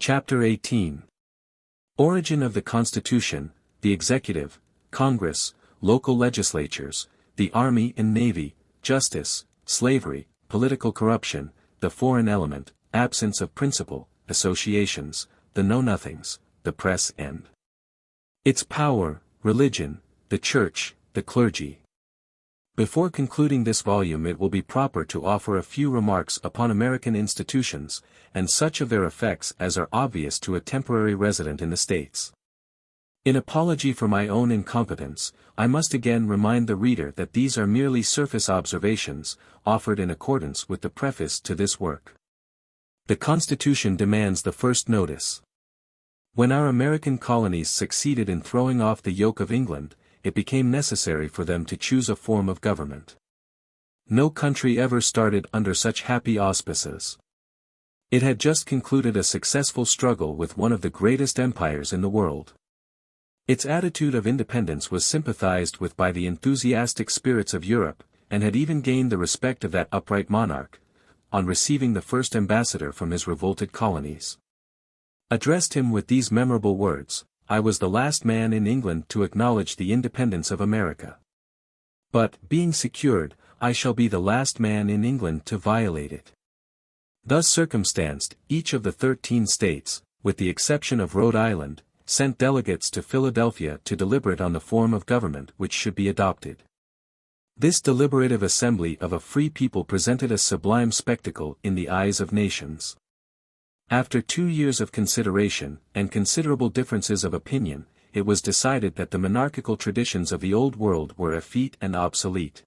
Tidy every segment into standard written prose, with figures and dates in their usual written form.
Chapter 18. Origin of the Constitution, the Executive, Congress, local legislatures, the Army and Navy, justice, slavery, political corruption, the foreign element, absence of principle, associations, the know-nothings, the press and its power, religion, the church, the clergy. Before concluding this volume, it will be proper to offer a few remarks upon American institutions, and such of their effects as are obvious to a temporary resident in the States. In apology for my own incompetence, I must again remind the reader that these are merely surface observations, offered in accordance with the preface to this work. The Constitution demands the first notice. When our American colonies succeeded in throwing off the yoke of England, it became necessary for them to choose a form of government. No country ever started under such happy auspices. It had just concluded a successful struggle with one of the greatest empires in the world. Its attitude of independence was sympathized with by the enthusiastic spirits of Europe, and had even gained the respect of that upright monarch, on receiving the first ambassador from his revolted colonies. Addressed him with these memorable words: "I was the last man in England to acknowledge the independence of America. But, being secured, I shall be the last man in England to violate it." Thus circumstanced, each of the 13 states, with the exception of Rhode Island, sent delegates to Philadelphia to deliberate on the form of government which should be adopted. This deliberative assembly of a free people presented a sublime spectacle in the eyes of nations. After 2 years of consideration, and considerable differences of opinion, it was decided that the monarchical traditions of the Old World were effete and obsolete.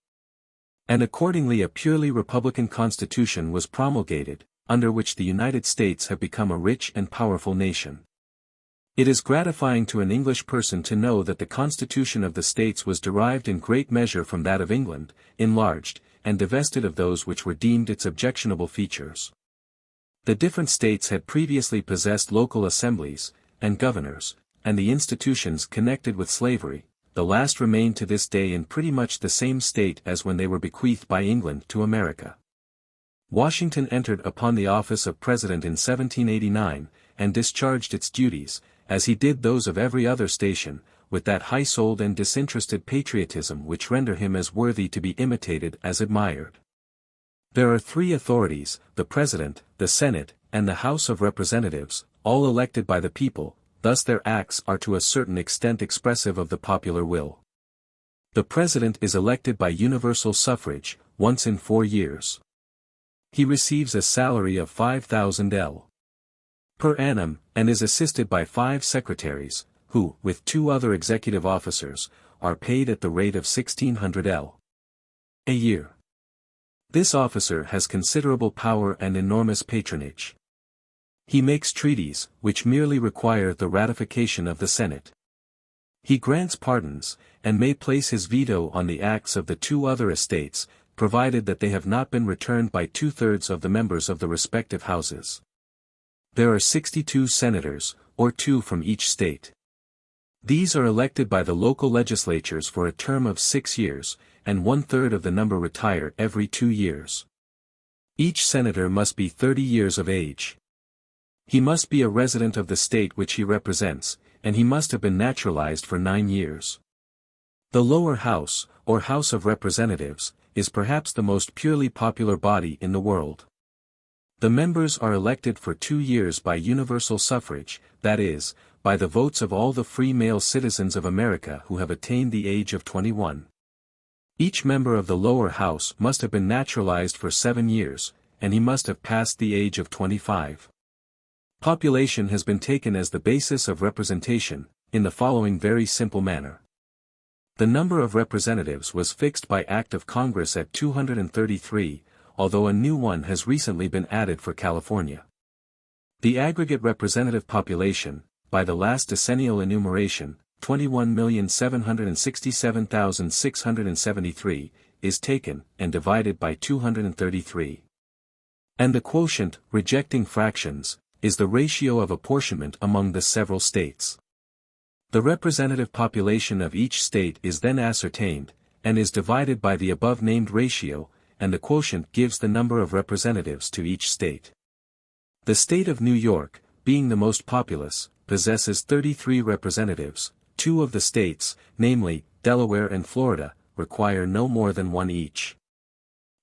And accordingly a purely republican constitution was promulgated, under which the United States have become a rich and powerful nation. It is gratifying to an English person to know that the constitution of the States was derived in great measure from that of England, enlarged, and divested of those which were deemed its objectionable features. The different states had previously possessed local assemblies, and governors, and the institutions connected with slavery. The last remain to this day in pretty much the same state as when they were bequeathed by England to America. Washington entered upon the office of President in 1789, and discharged its duties, as he did those of every other station, with that high-souled and disinterested patriotism which render him as worthy to be imitated as admired. There are 3 authorities, the President, the Senate, and the House of Representatives, all elected by the people, thus their acts are to a certain extent expressive of the popular will. The President is elected by universal suffrage, once in 4 years. He receives a salary of 5,000 L. per annum, and is assisted by 5 secretaries, who, with 2 other executive officers, are paid at the rate of 1,600 L. a year. This officer has considerable power and enormous patronage. He makes treaties, which merely require the ratification of the Senate. He grants pardons, and may place his veto on the acts of the 2 other estates, provided that they have not been returned by 2/3 of the members of the respective houses. There are 62 senators, or 2 from each state. These are elected by the local legislatures for a term of 6 years, and 1/3 of the number retire every 2 years. Each senator must be 30 years of age. He must be a resident of the state which he represents, and he must have been naturalized for 9 years. The lower house, or House of Representatives, is perhaps the most purely popular body in the world. The members are elected for 2 years by universal suffrage, that is, by the votes of all the free male citizens of America who have attained the age of 21. Each member of the lower house must have been naturalized for 7 years, and he must have passed the age of 25. Population has been taken as the basis of representation, in the following very simple manner. The number of representatives was fixed by Act of Congress at 233, although a new one has recently been added for California. The aggregate representative population, by the last decennial enumeration, 21,767,673, is taken, and divided by 233. And the quotient, rejecting fractions, is the ratio of apportionment among the several states. The representative population of each state is then ascertained, and is divided by the above-named ratio, and the quotient gives the number of representatives to each state. The state of New York, being the most populous, possesses 33 representatives. 2 of the states, namely, Delaware and Florida, require no more than 1 each.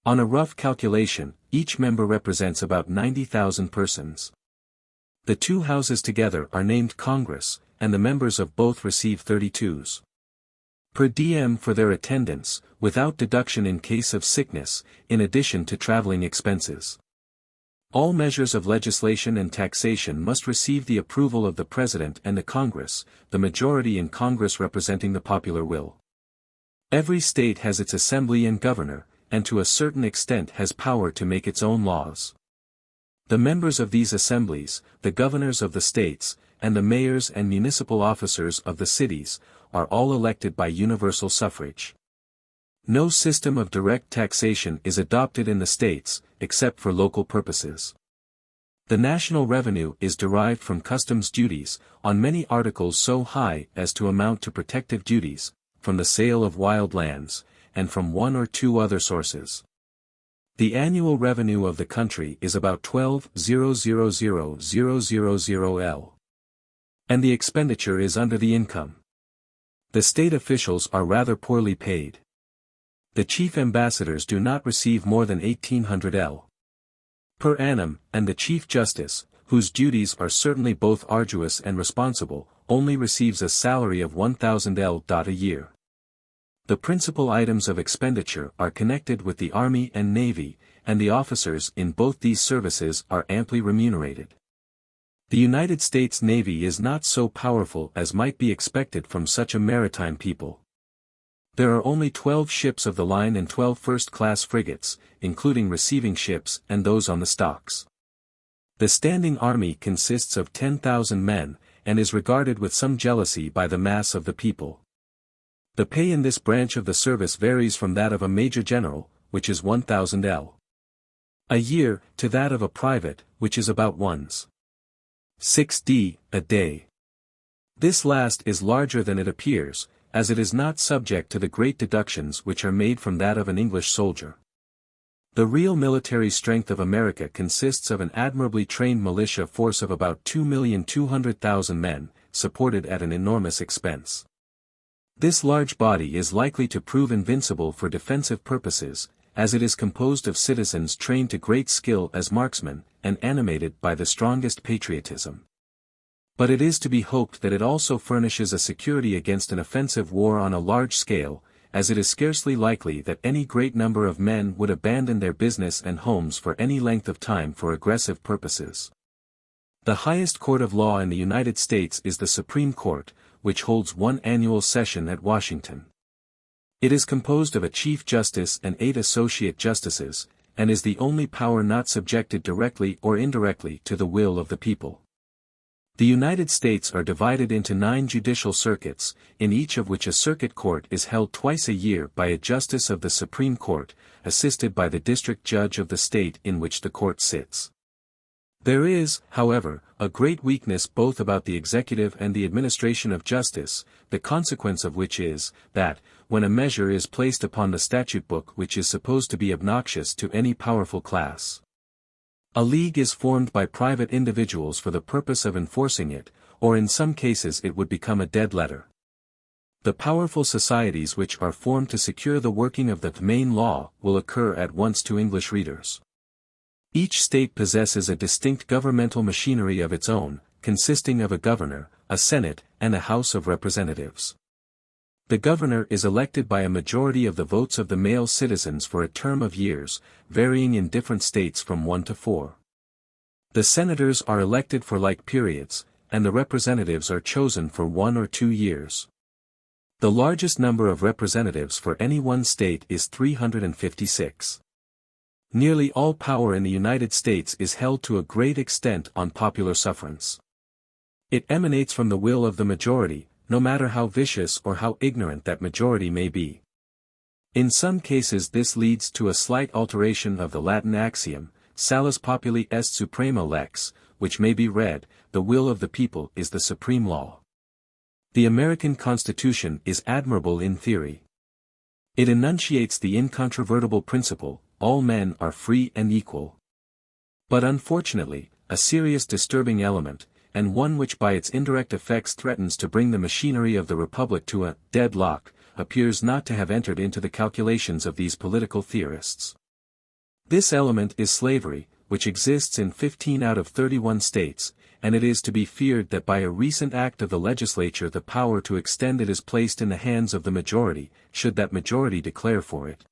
On a rough calculation, each member represents about 90,000 persons. The 2 houses together are named Congress, and the members of both receive 32s per diem for their attendance, without deduction in case of sickness, in addition to traveling expenses. All measures of legislation and taxation must receive the approval of the President and the Congress, the majority in Congress representing the popular will. Every state has its assembly and governor, and to a certain extent has power to make its own laws. The members of these assemblies, the governors of the states, and the mayors and municipal officers of the cities, are all elected by universal suffrage. No system of direct taxation is adopted in the states, except for local purposes. The national revenue is derived from customs duties, on many articles so high as to amount to protective duties, from the sale of wild lands, and from 1 or 2 other sources. The annual revenue of the country is about 12,000,000 L. And the expenditure is under the income. The state officials are rather poorly paid. The chief ambassadors do not receive more than 1,800 L. per annum, and the chief justice, whose duties are certainly both arduous and responsible, only receives a salary of 1,000 L. a year. The principal items of expenditure are connected with the Army and Navy, and the officers in both these services are amply remunerated. The United States Navy is not so powerful as might be expected from such a maritime people. There are only 12 ships of the line and 12 first-class frigates, including receiving ships and those on the stocks. The standing army consists of 10,000 men, and is regarded with some jealousy by the mass of the people. The pay in this branch of the service varies from that of a major general, which is 1,000 L. a year, to that of a private, which is about 1/6d a day. This last is larger than it appears, as it is not subject to the great deductions which are made from that of an English soldier. The real military strength of America consists of an admirably trained militia force of about 2,200,000 men, supported at an enormous expense. This large body is likely to prove invincible for defensive purposes, as it is composed of citizens trained to great skill as marksmen, and animated by the strongest patriotism. But it is to be hoped that it also furnishes a security against an offensive war on a large scale, as it is scarcely likely that any great number of men would abandon their business and homes for any length of time for aggressive purposes. The highest court of law in the United States is the Supreme Court, which holds 1 annual session at Washington. It is composed of a Chief Justice and 8 Associate Justices, and is the only power not subjected directly or indirectly to the will of the people. The United States are divided into 9 judicial circuits, in each of which a circuit court is held twice a year by a justice of the Supreme Court, assisted by the district judge of the state in which the court sits. There is, however, a great weakness both about the executive and the administration of justice, the consequence of which is, that, when a measure is placed upon the statute book which is supposed to be obnoxious to any powerful class, a league is formed by private individuals for the purpose of enforcing it, or in some cases it would become a dead letter. The powerful societies which are formed to secure the working of the main law will occur at once to English readers. Each state possesses a distinct governmental machinery of its own, consisting of a governor, a senate, and a House of Representatives. The governor is elected by a majority of the votes of the male citizens for a term of years, varying in different states from 1 to 4. The senators are elected for like periods, and the representatives are chosen for 1 or 2 years. The largest number of representatives for any one state is 356. Nearly all power in the United States is held to a great extent on popular sufferance. It emanates from the will of the majority, no matter how vicious or how ignorant that majority may be. In some cases this leads to a slight alteration of the Latin axiom, salus populi est suprema lex, which may be read, the will of the people is the supreme law. The American Constitution is admirable in theory. It enunciates the incontrovertible principle, all men are free and equal. But unfortunately, a serious disturbing element, and one which by its indirect effects threatens to bring the machinery of the Republic to a deadlock, appears not to have entered into the calculations of these political theorists. This element is slavery, which exists in 15 out of 31 states, and it is to be feared that by a recent act of the legislature the power to extend it is placed in the hands of the majority, should that majority declare for it.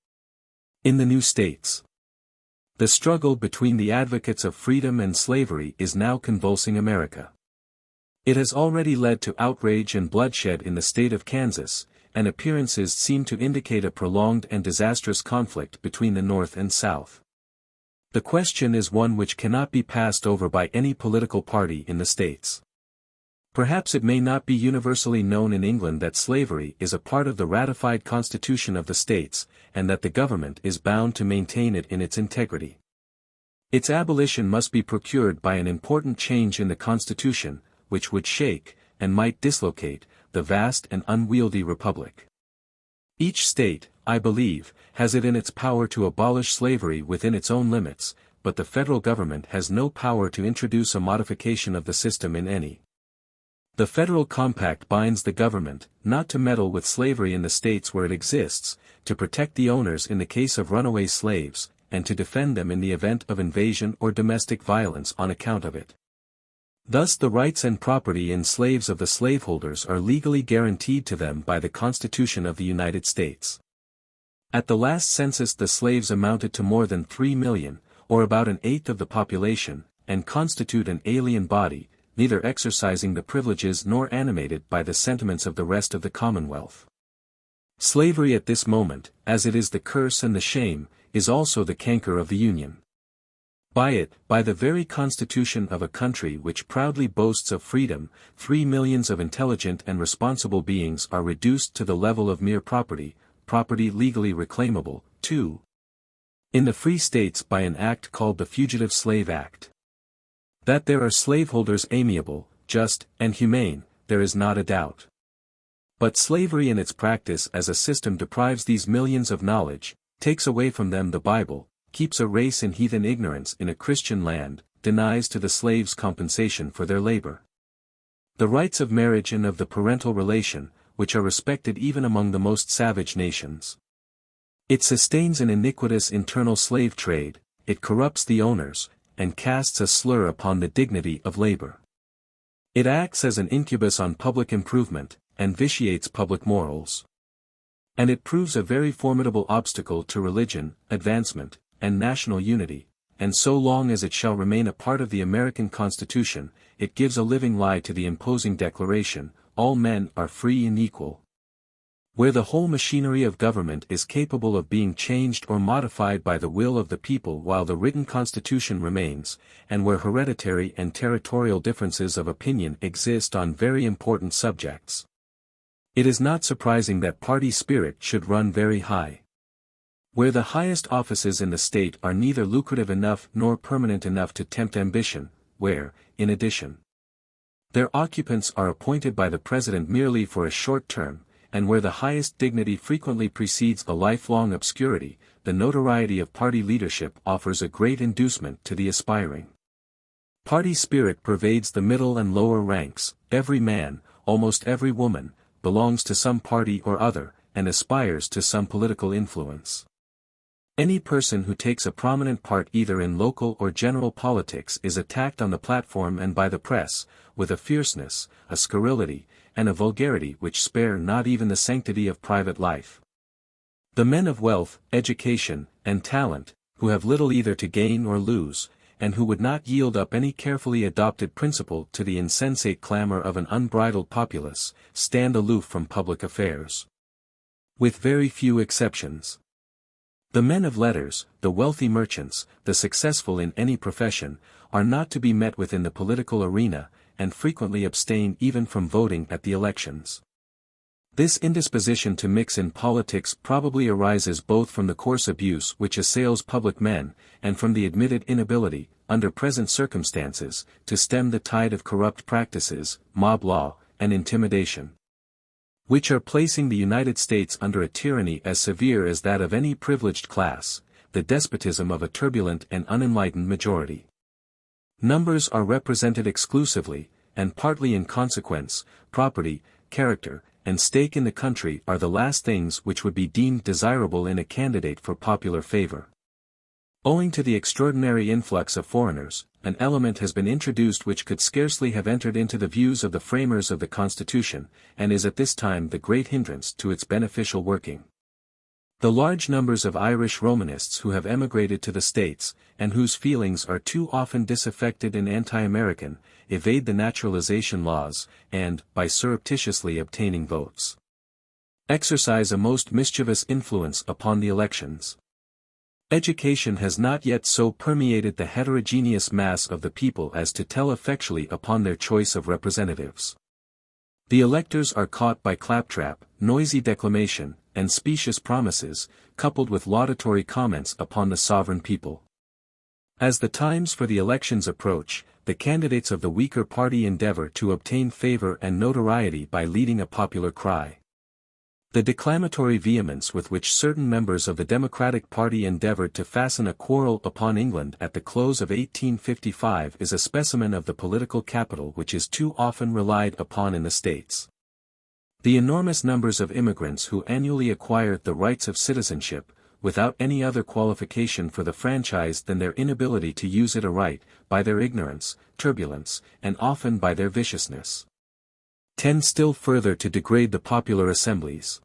In the new states, the struggle between the advocates of freedom and slavery is now convulsing America. It has already led to outrage and bloodshed in the state of Kansas, and appearances seem to indicate a prolonged and disastrous conflict between the North and South. The question is one which cannot be passed over by any political party in the states. Perhaps it may not be universally known in England that slavery is a part of the ratified constitution of the states, and that the government is bound to maintain it in its integrity. Its abolition must be procured by an important change in the constitution, which would shake, and might dislocate, the vast and unwieldy republic. Each state, I believe, has it in its power to abolish slavery within its own limits, but the federal government has no power to introduce a modification of the system in any. The federal compact binds the government, not to meddle with slavery in the states where it exists, to protect the owners in the case of runaway slaves, and to defend them in the event of invasion or domestic violence on account of it. Thus the rights and property in slaves of the slaveholders are legally guaranteed to them by the Constitution of the United States. At the last census the slaves amounted to more than 3 million, or about an eighth of the population, and constitute an alien body, neither exercising the privileges nor animated by the sentiments of the rest of the Commonwealth. Slavery at this moment, as it is the curse and the shame, is also the canker of the Union. By it, by the very constitution of a country which proudly boasts of freedom, 3 millions of intelligent and responsible beings are reduced to the level of mere property, property legally reclaimable, too. In the free states by an act called the Fugitive Slave Act. That there are slaveholders amiable, just, and humane, there is not a doubt. But slavery in its practice as a system deprives these millions of knowledge, takes away from them the Bible, keeps a race in heathen ignorance in a Christian land, denies to the slaves compensation for their labor. The rights of marriage and of the parental relation, which are respected even among the most savage nations. It sustains an iniquitous internal slave trade, it corrupts the owners, and casts a slur upon the dignity of labor. It acts as an incubus on public improvement, and vitiates public morals. And it proves a very formidable obstacle to religion, advancement, and national unity, and so long as it shall remain a part of the American Constitution, it gives a living lie to the imposing declaration, all men are free and equal. Where the whole machinery of government is capable of being changed or modified by the will of the people while the written constitution remains, and where hereditary and territorial differences of opinion exist on very important subjects. It is not surprising that party spirit should run very high. Where the highest offices in the state are neither lucrative enough nor permanent enough to tempt ambition, where, in addition, their occupants are appointed by the president merely for a short term, and where the highest dignity frequently precedes a lifelong obscurity, the notoriety of party leadership offers a great inducement to the aspiring. Party spirit pervades the middle and lower ranks, every man, almost every woman, belongs to some party or other, and aspires to some political influence. Any person who takes a prominent part either in local or general politics is attacked on the platform and by the press, with a fierceness, a scurrility, and a vulgarity which spare not even the sanctity of private life. The men of wealth, education, and talent, who have little either to gain or lose, and who would not yield up any carefully adopted principle to the insensate clamor of an unbridled populace, stand aloof from public affairs. With very few exceptions. The men of letters, the wealthy merchants, the successful in any profession, are not to be met with in the political arena, and frequently abstain even from voting at the elections. This indisposition to mix in politics probably arises both from the coarse abuse which assails public men, and from the admitted inability, under present circumstances, to stem the tide of corrupt practices, mob law, and intimidation, which are placing the United States under a tyranny as severe as that of any privileged class, the despotism of a turbulent and unenlightened majority. Numbers are represented exclusively, and partly in consequence. Property, character, and stake in the country are the last things which would be deemed desirable in a candidate for popular favor. Owing to the extraordinary influx of foreigners, an element has been introduced which could scarcely have entered into the views of the framers of the Constitution, and is at this time the great hindrance to its beneficial working. The large numbers of Irish Romanists who have emigrated to the States, and whose feelings are too often disaffected and anti-American, evade the naturalization laws, and, by surreptitiously obtaining votes, exercise a most mischievous influence upon the elections. Education has not yet so permeated the heterogeneous mass of the people as to tell effectually upon their choice of representatives. The electors are caught by claptrap, noisy declamation, and specious promises, coupled with laudatory comments upon the sovereign people. As the times for the elections approach, the candidates of the weaker party endeavor to obtain favor and notoriety by leading a popular cry. The declamatory vehemence with which certain members of the Democratic Party endeavored to fasten a quarrel upon England at the close of 1855 is a specimen of the political capital which is too often relied upon in the States. The enormous numbers of immigrants who annually acquire the rights of citizenship, without any other qualification for the franchise than their inability to use it aright, by their ignorance, turbulence, and often by their viciousness, tend still further to degrade the popular assemblies.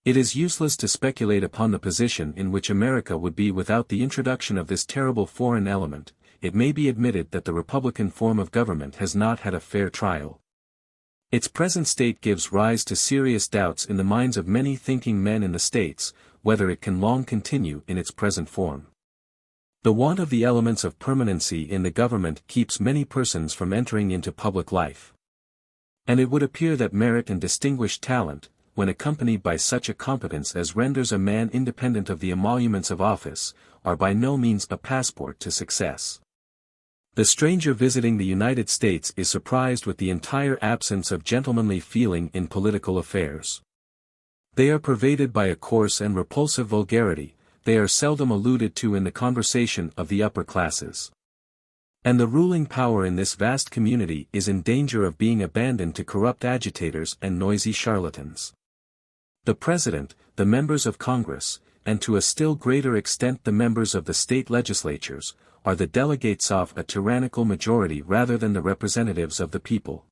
It is useless to speculate upon the position in which America would be without the introduction of this terrible foreign element. It may be admitted that the Republican form of government has not had a fair trial. Its present state gives rise to serious doubts in the minds of many thinking men in the States, whether it can long continue in its present form. The want of the elements of permanency in the government keeps many persons from entering into public life. And it would appear that merit and distinguished talent, when accompanied by such a competence as renders a man independent of the emoluments of office, are by no means a passport to success. The stranger visiting the United States is surprised with the entire absence of gentlemanly feeling in political affairs. They are pervaded by a coarse and repulsive vulgarity, they are seldom alluded to in the conversation of the upper classes. And the ruling power in this vast community is in danger of being abandoned to corrupt agitators and noisy charlatans. The President, the members of Congress, and to a still greater extent the members of the state legislatures, are the delegates of a tyrannical majority rather than the representatives of the people.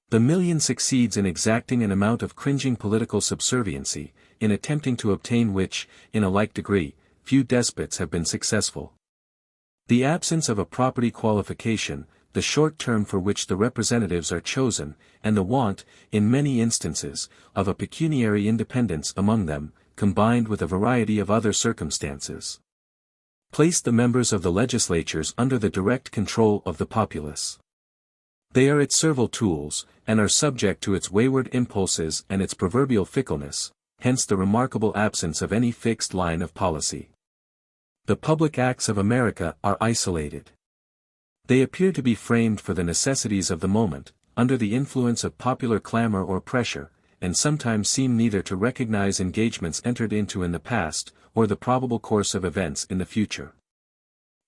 The million succeeds in exacting an amount of cringing political subserviency, in attempting to obtain which, in a like degree, few despots have been successful. The absence of a property qualification, the short term for which the representatives are chosen, and the want, in many instances, of a pecuniary independence among them, combined with a variety of other circumstances, place the members of the legislatures under the direct control of the populace. They are its servile tools, and are subject to its wayward impulses and its proverbial fickleness, hence the remarkable absence of any fixed line of policy. The public acts of America are isolated. They appear to be framed for the necessities of the moment, under the influence of popular clamor or pressure, and sometimes seem neither to recognize engagements entered into in the past, or the probable course of events in the future.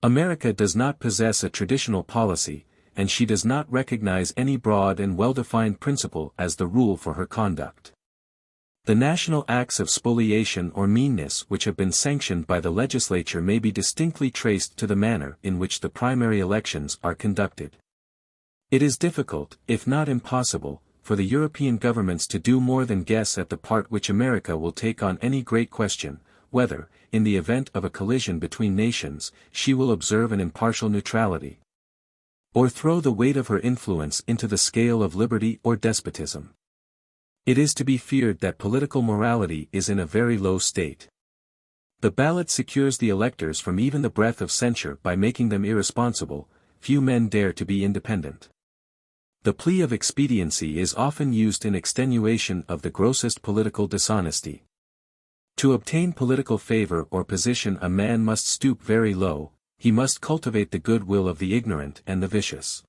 America does not possess a traditional policy, and she does not recognize any broad and well-defined principle as the rule for her conduct. The national acts of spoliation or meanness which have been sanctioned by the legislature may be distinctly traced to the manner in which the primary elections are conducted. It is difficult, if not impossible, for the European governments to do more than guess at the part which America will take on any great question, whether, in the event of a collision between nations, she will observe an impartial neutrality, or throw the weight of her influence into the scale of liberty or despotism. It is to be feared that political morality is in a very low state. The ballot secures the electors from even the breath of censure by making them irresponsible. Few men dare to be independent. The plea of expediency is often used in extenuation of the grossest political dishonesty. To obtain political favor or position a man must stoop very low, he must cultivate the goodwill of the ignorant and the vicious.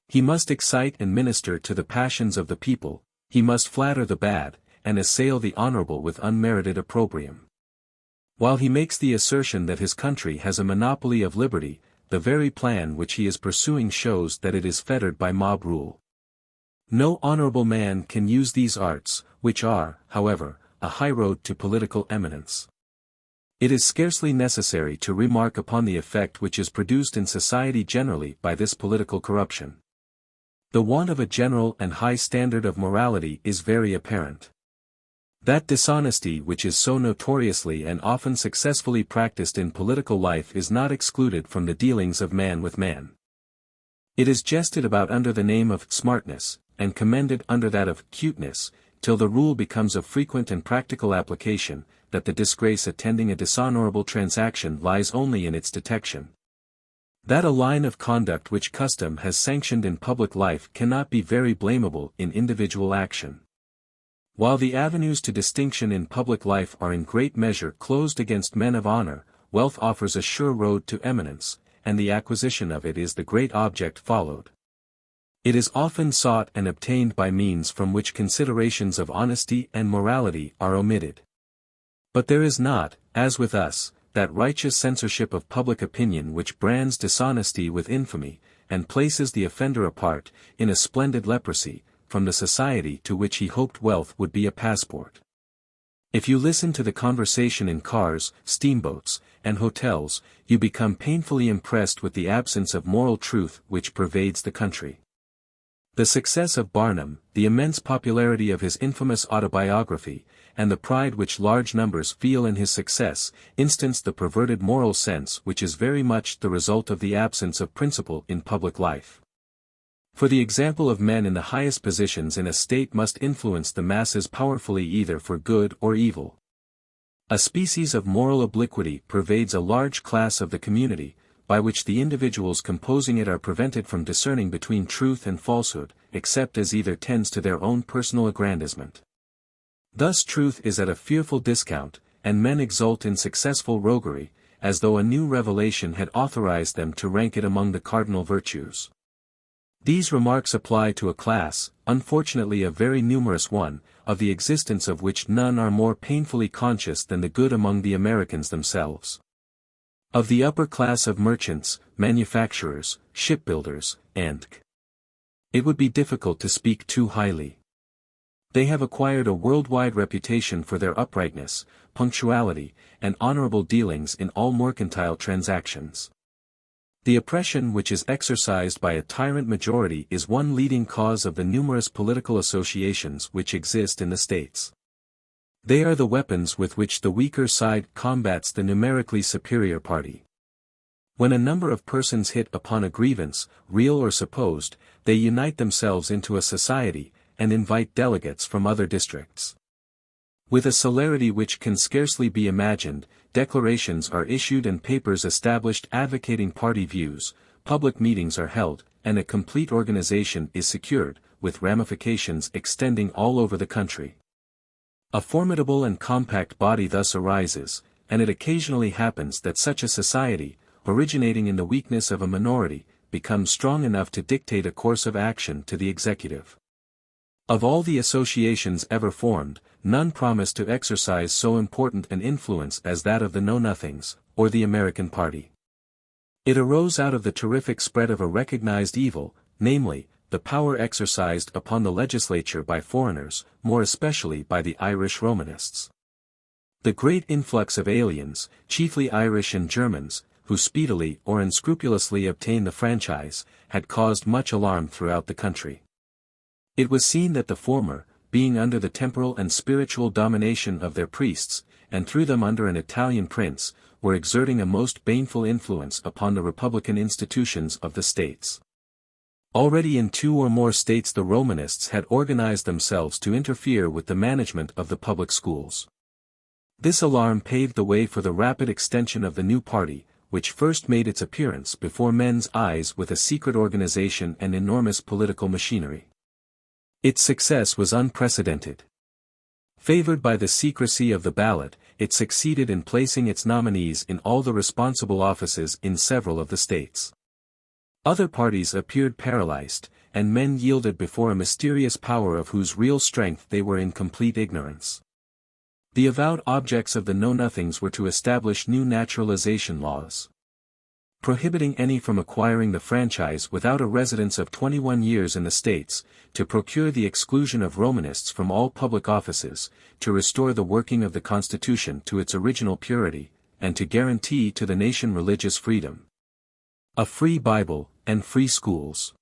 He must excite and minister to the passions of the people. He must flatter the bad, and assail the honorable with unmerited opprobrium. While he makes the assertion that his country has a monopoly of liberty, the very plan which he is pursuing shows that it is fettered by mob rule. No honorable man can use these arts, which are, however, a highroad to political eminence. It is scarcely necessary to remark upon the effect which is produced in society generally by this political corruption. The want of a general and high standard of morality is very apparent. That dishonesty which is so notoriously and often successfully practiced in political life is not excluded from the dealings of man with man. It is jested about under the name of smartness, and commended under that of cuteness, till the rule becomes of frequent and practical application, that the disgrace attending a dishonorable transaction lies only in its detection. That a line of conduct which custom has sanctioned in public life cannot be very blamable in individual action. While the avenues to distinction in public life are in great measure closed against men of honor, wealth offers a sure road to eminence, and the acquisition of it is the great object followed. It is often sought and obtained by means from which considerations of honesty and morality are omitted. But there is not, as with us, that righteous censorship of public opinion which brands dishonesty with infamy, and places the offender apart, in a splendid leprosy, from the society to which he hoped wealth would be a passport. If you listen to the conversation in cars, steamboats, and hotels, you become painfully impressed with the absence of moral truth which pervades the country. The success of Barnum, the immense popularity of his infamous autobiography, and the pride which large numbers feel in his success, instance the perverted moral sense which is very much the result of the absence of principle in public life. For the example of men in the highest positions in a state must influence the masses powerfully either for good or evil. A species of moral obliquity pervades a large class of the community, by which the individuals composing it are prevented from discerning between truth and falsehood, except as either tends to their own personal aggrandizement. Thus truth is at a fearful discount, and men exult in successful roguery, as though a new revelation had authorized them to rank it among the cardinal virtues. These remarks apply to a class, unfortunately a very numerous one, of the existence of which none are more painfully conscious than the good among the Americans themselves. Of the upper class of merchants, manufacturers, shipbuilders, and it would be difficult to speak too highly. They have acquired a worldwide reputation for their uprightness, punctuality, and honorable dealings in all mercantile transactions. The oppression which is exercised by a tyrant majority is one leading cause of the numerous political associations which exist in the states. They are the weapons with which the weaker side combats the numerically superior party. When a number of persons hit upon a grievance, real or supposed, they unite themselves into a society, and invite delegates from other districts. With a celerity which can scarcely be imagined, declarations are issued and papers established advocating party views, public meetings are held, and a complete organization is secured, with ramifications extending all over the country. A formidable and compact body thus arises, and it occasionally happens that such a society, originating in the weakness of a minority, becomes strong enough to dictate a course of action to the executive. Of all the associations ever formed, none promise to exercise so important an influence as that of the Know-Nothings, or the American Party. It arose out of the terrific spread of a recognized evil, namely, the power exercised upon the legislature by foreigners, more especially by the Irish Romanists. The great influx of aliens, chiefly Irish and Germans, who speedily or unscrupulously obtained the franchise, had caused much alarm throughout the country. It was seen that the former, being under the temporal and spiritual domination of their priests, and through them under an Italian prince, were exerting a most baneful influence upon the republican institutions of the states. Already in 2 or more states the Romanists had organized themselves to interfere with the management of the public schools. This alarm paved the way for the rapid extension of the new party, which first made its appearance before men's eyes with a secret organization and enormous political machinery. Its success was unprecedented. Favored by the secrecy of the ballot, it succeeded in placing its nominees in all the responsible offices in several of the states. Other parties appeared paralyzed, and men yielded before a mysterious power of whose real strength they were in complete ignorance. The avowed objects of the Know-Nothings were to establish new naturalization laws. prohibiting any from acquiring the franchise without a residence of 21 years in the States, to procure the exclusion of Romanists from all public offices, to restore the working of the Constitution to its original purity, and to guarantee to the nation religious freedom. A free Bible, and free schools.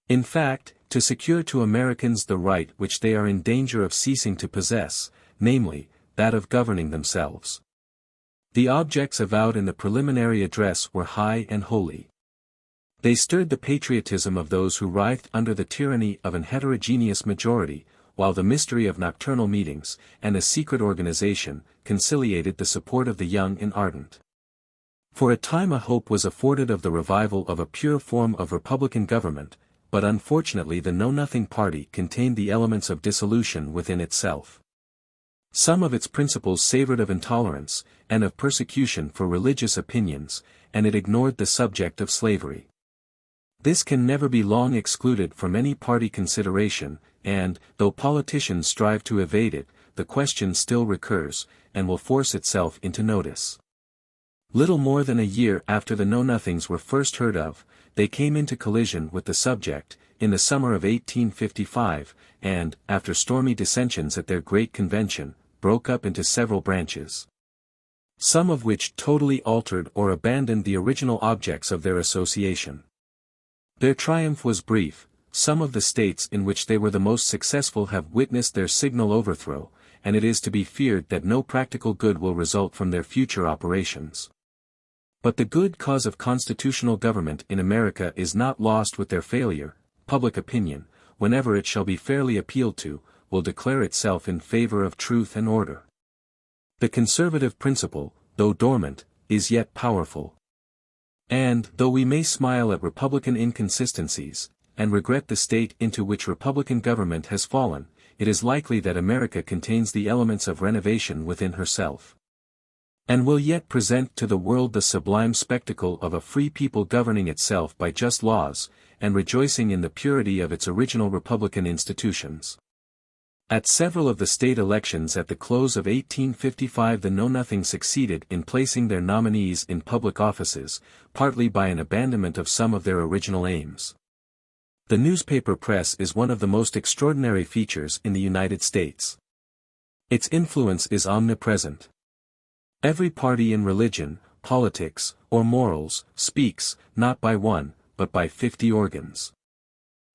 In fact, to secure to Americans the right which they are in danger of ceasing to possess, namely, that of governing themselves. The objects avowed in the preliminary address were high and holy. They stirred the patriotism of those who writhed under the tyranny of an heterogeneous majority, while the mystery of nocturnal meetings, and a secret organization, conciliated the support of the young and ardent. For a time a hope was afforded of the revival of a pure form of republican government, but unfortunately the Know-Nothing Party contained the elements of dissolution within itself. Some of its principles savored of intolerance, and of persecution for religious opinions, and it ignored the subject of slavery. This can never be long excluded from any party consideration, and, though politicians strive to evade it, the question still recurs, and will force itself into notice. Little more than a year after the Know-Nothings were first heard of, they came into collision with the subject, in the summer of 1855, and, after stormy dissensions at their great convention, broke up into several branches. Some of which totally altered or abandoned the original objects of their association. Their triumph was brief. Some of the states in which they were the most successful have witnessed their signal overthrow, and it is to be feared that no practical good will result from their future operations. But the good cause of constitutional government in America is not lost with their failure. Public opinion, whenever it shall be fairly appealed to, will declare itself in favor of truth and order. The conservative principle, though dormant, is yet powerful. And, though we may smile at Republican inconsistencies, and regret the state into which Republican government has fallen, it is likely that America contains the elements of renovation within herself. And will yet present to the world the sublime spectacle of a free people governing itself by just laws, and rejoicing in the purity of its original Republican institutions. At several of the state elections at the close of 1855 the Know-Nothing succeeded in placing their nominees in public offices, partly by an abandonment of some of their original aims. The newspaper press is one of the most extraordinary features in the United States. Its influence is omnipresent. Every party in religion, politics, or morals, speaks, not by one, but by 50 organs.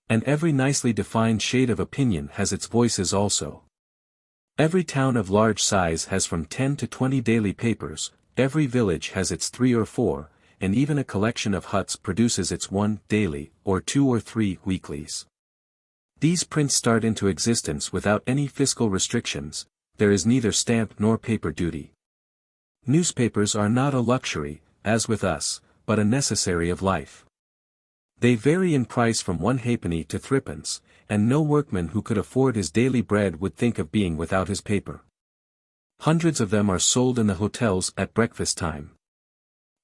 And every nicely defined shade of opinion has its voices also. Every town of large size has from 10 to 20 daily papers, every village has its 3 or 4, and even a collection of huts produces its 1 daily, or 2 or 3 weeklies. These prints start into existence without any fiscal restrictions. There is neither stamp nor paper duty. Newspapers are not a luxury, as with us, but a necessary of life. They vary in price from 1 halfpenny to 3d, and no workman who could afford his daily bread would think of being without his paper. Hundreds of them are sold in the hotels at breakfast time.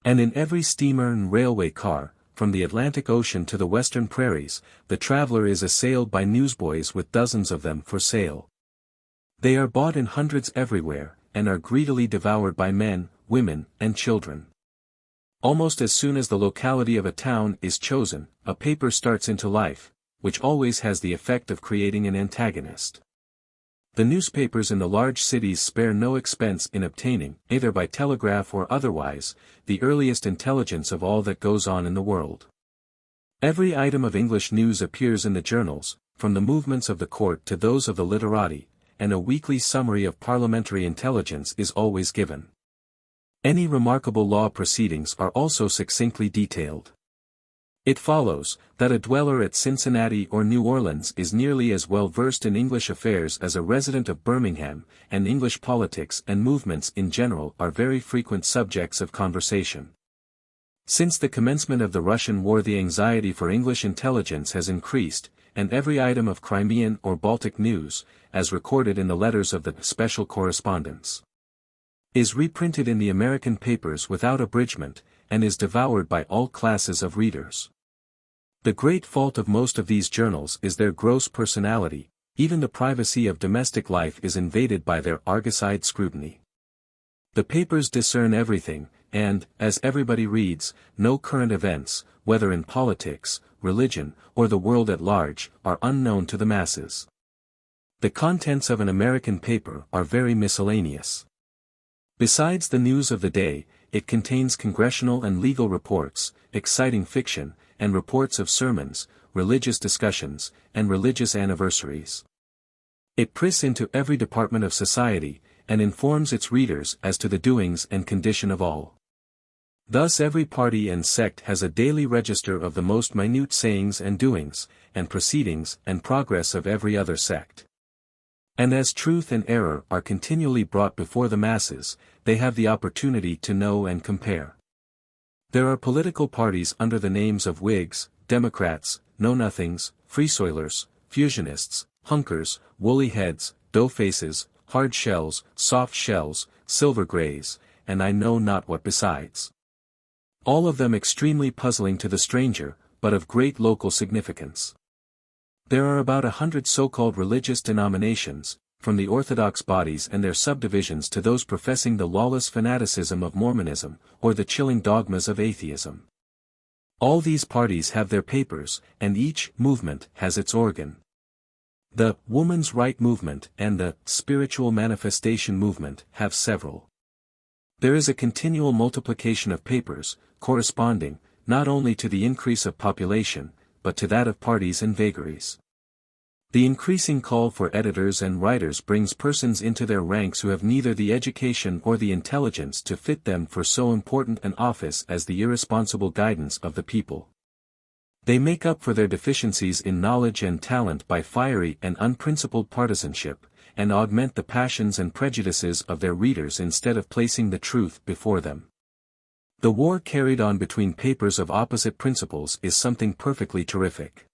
And in every steamer and railway car, from the Atlantic Ocean to the western prairies, the traveler is assailed by newsboys with dozens of them for sale. They are bought in hundreds everywhere, and are greedily devoured by men, women, and children. Almost as soon as the locality of a town is chosen, a paper starts into life, which always has the effect of creating an antagonist. The newspapers in the large cities spare no expense in obtaining, either by telegraph or otherwise, the earliest intelligence of all that goes on in the world. Every item of English news appears in the journals, from the movements of the court to those of the literati, and a weekly summary of parliamentary intelligence is always given. Any remarkable law proceedings are also succinctly detailed. It follows, that a dweller at Cincinnati or New Orleans is nearly as well versed in English affairs as a resident of Birmingham, and English politics and movements in general are very frequent subjects of conversation. Since the commencement of the Russian war the anxiety for English intelligence has increased, and every item of Crimean or Baltic news, as recorded in the letters of the special correspondents, is reprinted in the American papers without abridgment, and is devoured by all classes of readers. The great fault of most of these journals is their gross personality. Even the privacy of domestic life is invaded by their argus-eyed scrutiny. The papers discern everything, and, as everybody reads, no current events, whether in politics, religion, or the world at large, are unknown to the masses. The contents of an American paper are very miscellaneous. Besides the news of the day, it contains congressional and legal reports, exciting fiction, and reports of sermons, religious discussions, and religious anniversaries. It pries into every department of society, and informs its readers as to the doings and condition of all. Thus every party and sect has a daily register of the most minute sayings and doings, and proceedings and progress of every other sect. And as truth and error are continually brought before the masses, they have the opportunity to know and compare. There are political parties under the names of Whigs, Democrats, Know-Nothings, Freesoilers, Fusionists, Hunkers, Woolly Heads, Dough-Faces, Hard Shells, Soft Shells, Silver Greys, and I know not what besides. All of them extremely puzzling to the stranger, but of great local significance. There are about 100 so-called religious denominations, from the orthodox bodies and their subdivisions to those professing the lawless fanaticism of Mormonism, or the chilling dogmas of atheism. All these parties have their papers, and each movement has its organ. The Woman's Right movement and the Spiritual Manifestation movement have several. There is a continual multiplication of papers, corresponding, not only to the increase of population, but to that of parties and vagaries. The increasing call for editors and writers brings persons into their ranks who have neither the education or the intelligence to fit them for so important an office as the irresponsible guidance of the people. They make up for their deficiencies in knowledge and talent by fiery and unprincipled partisanship, and augment the passions and prejudices of their readers instead of placing the truth before them. The war carried on between papers of opposite principles is something perfectly terrific.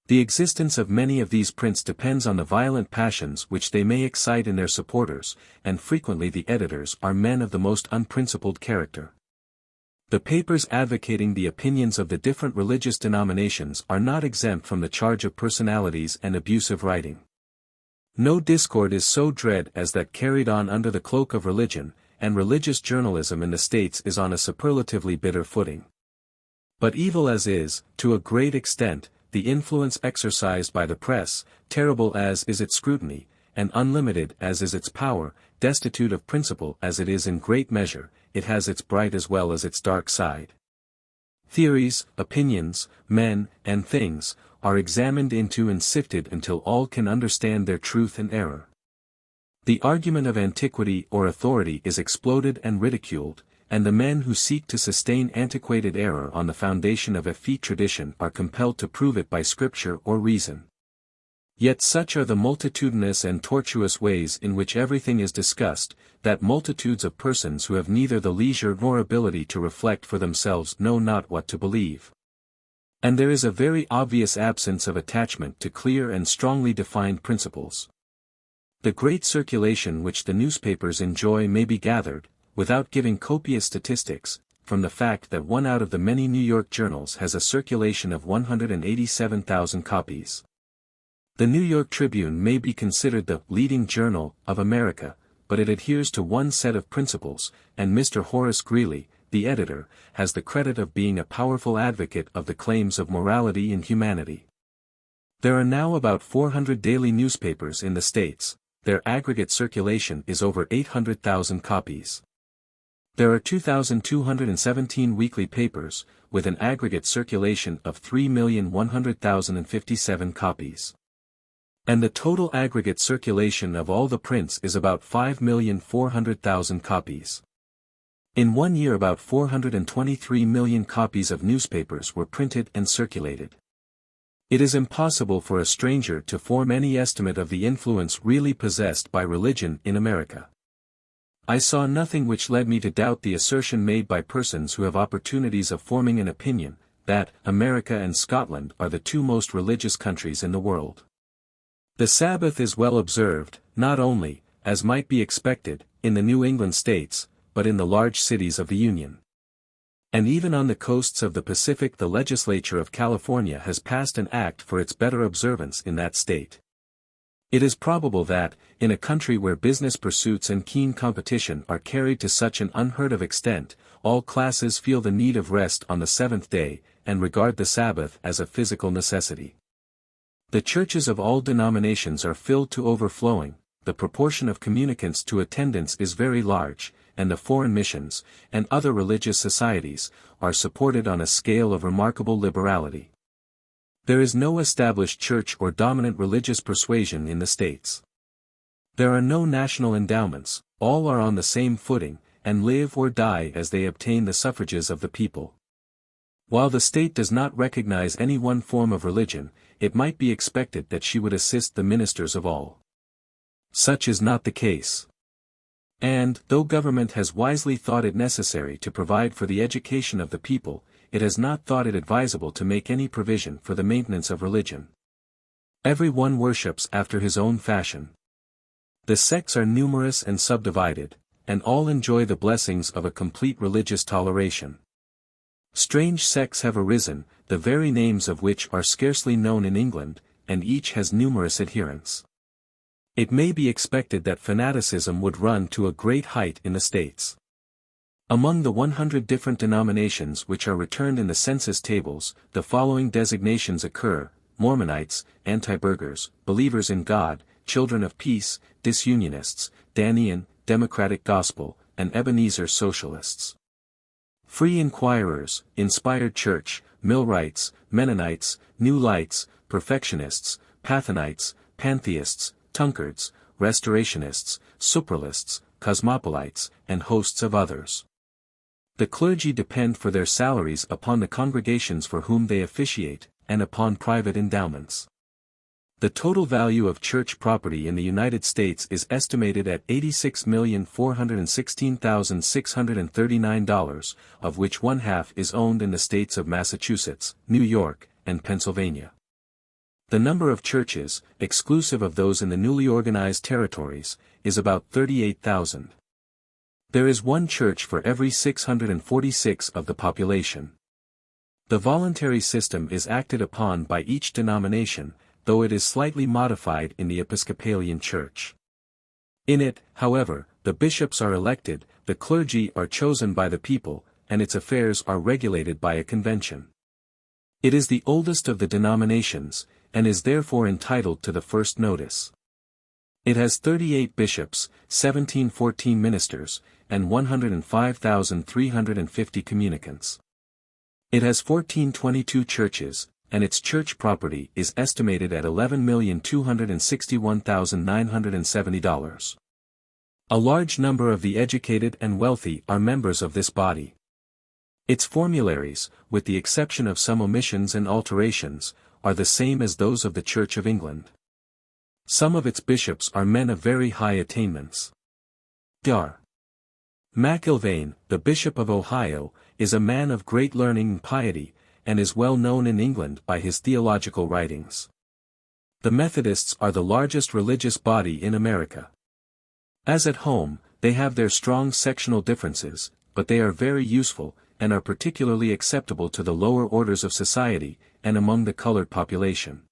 The existence of many of these prints depends on the violent passions which they may excite in their supporters, and frequently the editors are men of the most unprincipled character. The papers advocating the opinions of the different religious denominations are not exempt from the charge of personalities and abusive writing. No discord is so dread as that carried on under the cloak of religion, and religious journalism in the States is on a superlatively bitter footing. But evil as is, to a great extent, the influence exercised by the press, terrible as is its scrutiny, and unlimited as is its power, destitute of principle as it is in great measure, it has its bright as well as its dark side. Theories, opinions, men, and things, are examined into and sifted until all can understand their truth and error. The argument of antiquity or authority is exploded and ridiculed, and the men who seek to sustain antiquated error on the foundation of effete tradition are compelled to prove it by scripture or reason. Yet such are the multitudinous and tortuous ways in which everything is discussed, that multitudes of persons who have neither the leisure nor ability to reflect for themselves know not what to believe. And there is a very obvious absence of attachment to clear and strongly defined principles. The great circulation which the newspapers enjoy may be gathered, without giving copious statistics, from the fact that one out of the many New York journals has a circulation of 187,000 copies. The New York Tribune may be considered the leading journal of America, but it adheres to one set of principles, and Mr. Horace Greeley, the editor, has the credit of being a powerful advocate of the claims of morality and humanity. There are now about 400 daily newspapers in the States. Their aggregate circulation is over 800,000 copies. There are 2,217 weekly papers, with an aggregate circulation of 3,100,057 copies. And the total aggregate circulation of all the prints is about 5,400,000 copies. In 1 year about 423 million copies of newspapers were printed and circulated. It is impossible for a stranger to form any estimate of the influence really possessed by religion in America. I saw nothing which led me to doubt the assertion made by persons who have opportunities of forming an opinion, that America and Scotland are the two most religious countries in the world. The Sabbath is well observed, not only, as might be expected, in the New England states, but in the large cities of the Union. And even on the coasts of the Pacific the legislature of California has passed an act for its better observance in that state. It is probable that, in a country where business pursuits and keen competition are carried to such an unheard of extent, all classes feel the need of rest on the seventh day, and regard the Sabbath as a physical necessity. The churches of all denominations are filled to overflowing, the proportion of communicants to attendance is very large, and the foreign missions, and other religious societies, are supported on a scale of remarkable liberality. There is no established church or dominant religious persuasion in the States. There are no national endowments, all are on the same footing, and live or die as they obtain the suffrages of the people. While the state does not recognize any one form of religion, it might be expected that she would assist the ministers of all. Such is not the case. And, though government has wisely thought it necessary to provide for the education of the people, it has not thought it advisable to make any provision for the maintenance of religion. Every one worships after his own fashion. The sects are numerous and subdivided, and all enjoy the blessings of a complete religious toleration. Strange sects have arisen, the very names of which are scarcely known in England, and each has numerous adherents. It may be expected that fanaticism would run to a great height in the States. Among the 100 different denominations which are returned in the census tables, the following designations occur: Mormonites, anti-burghers, believers in God, children of peace, disunionists, Dantean, democratic gospel, and Ebenezer socialists. Free inquirers, inspired church, Millwrights, Mennonites, New Lights, perfectionists, Pathonites, pantheists, Tunkards, restorationists, supralists, cosmopolites, and hosts of others. The clergy depend for their salaries upon the congregations for whom they officiate, and upon private endowments. The total value of church property in the United States is estimated at $86,416,639, of which one-half is owned in the states of Massachusetts, New York, and Pennsylvania. The number of churches, exclusive of those in the newly organized territories, is about 38,000. There is one church for every 646 of the population. The voluntary system is acted upon by each denomination, though it is slightly modified in the Episcopalian Church. In it, however, the bishops are elected, the clergy are chosen by the people, and its affairs are regulated by a convention. It is the oldest of the denominations, and is therefore entitled to the first notice. It has 38 bishops, 1714 ministers, and 105,350 communicants. It has 1422 churches, and its church property is estimated at $11,261,970. A large number of the educated and wealthy are members of this body. Its formularies, with the exception of some omissions and alterations, are the same as those of the Church of England. Some of its bishops are men of very high attainments. Dr. McIlvaine, the Bishop of Ohio, is a man of great learning and piety, and is well known in England by his theological writings. The Methodists are the largest religious body in America. As at home, they have their strong sectional differences, but they are very useful, and are particularly acceptable to the lower orders of society, and among the colored population.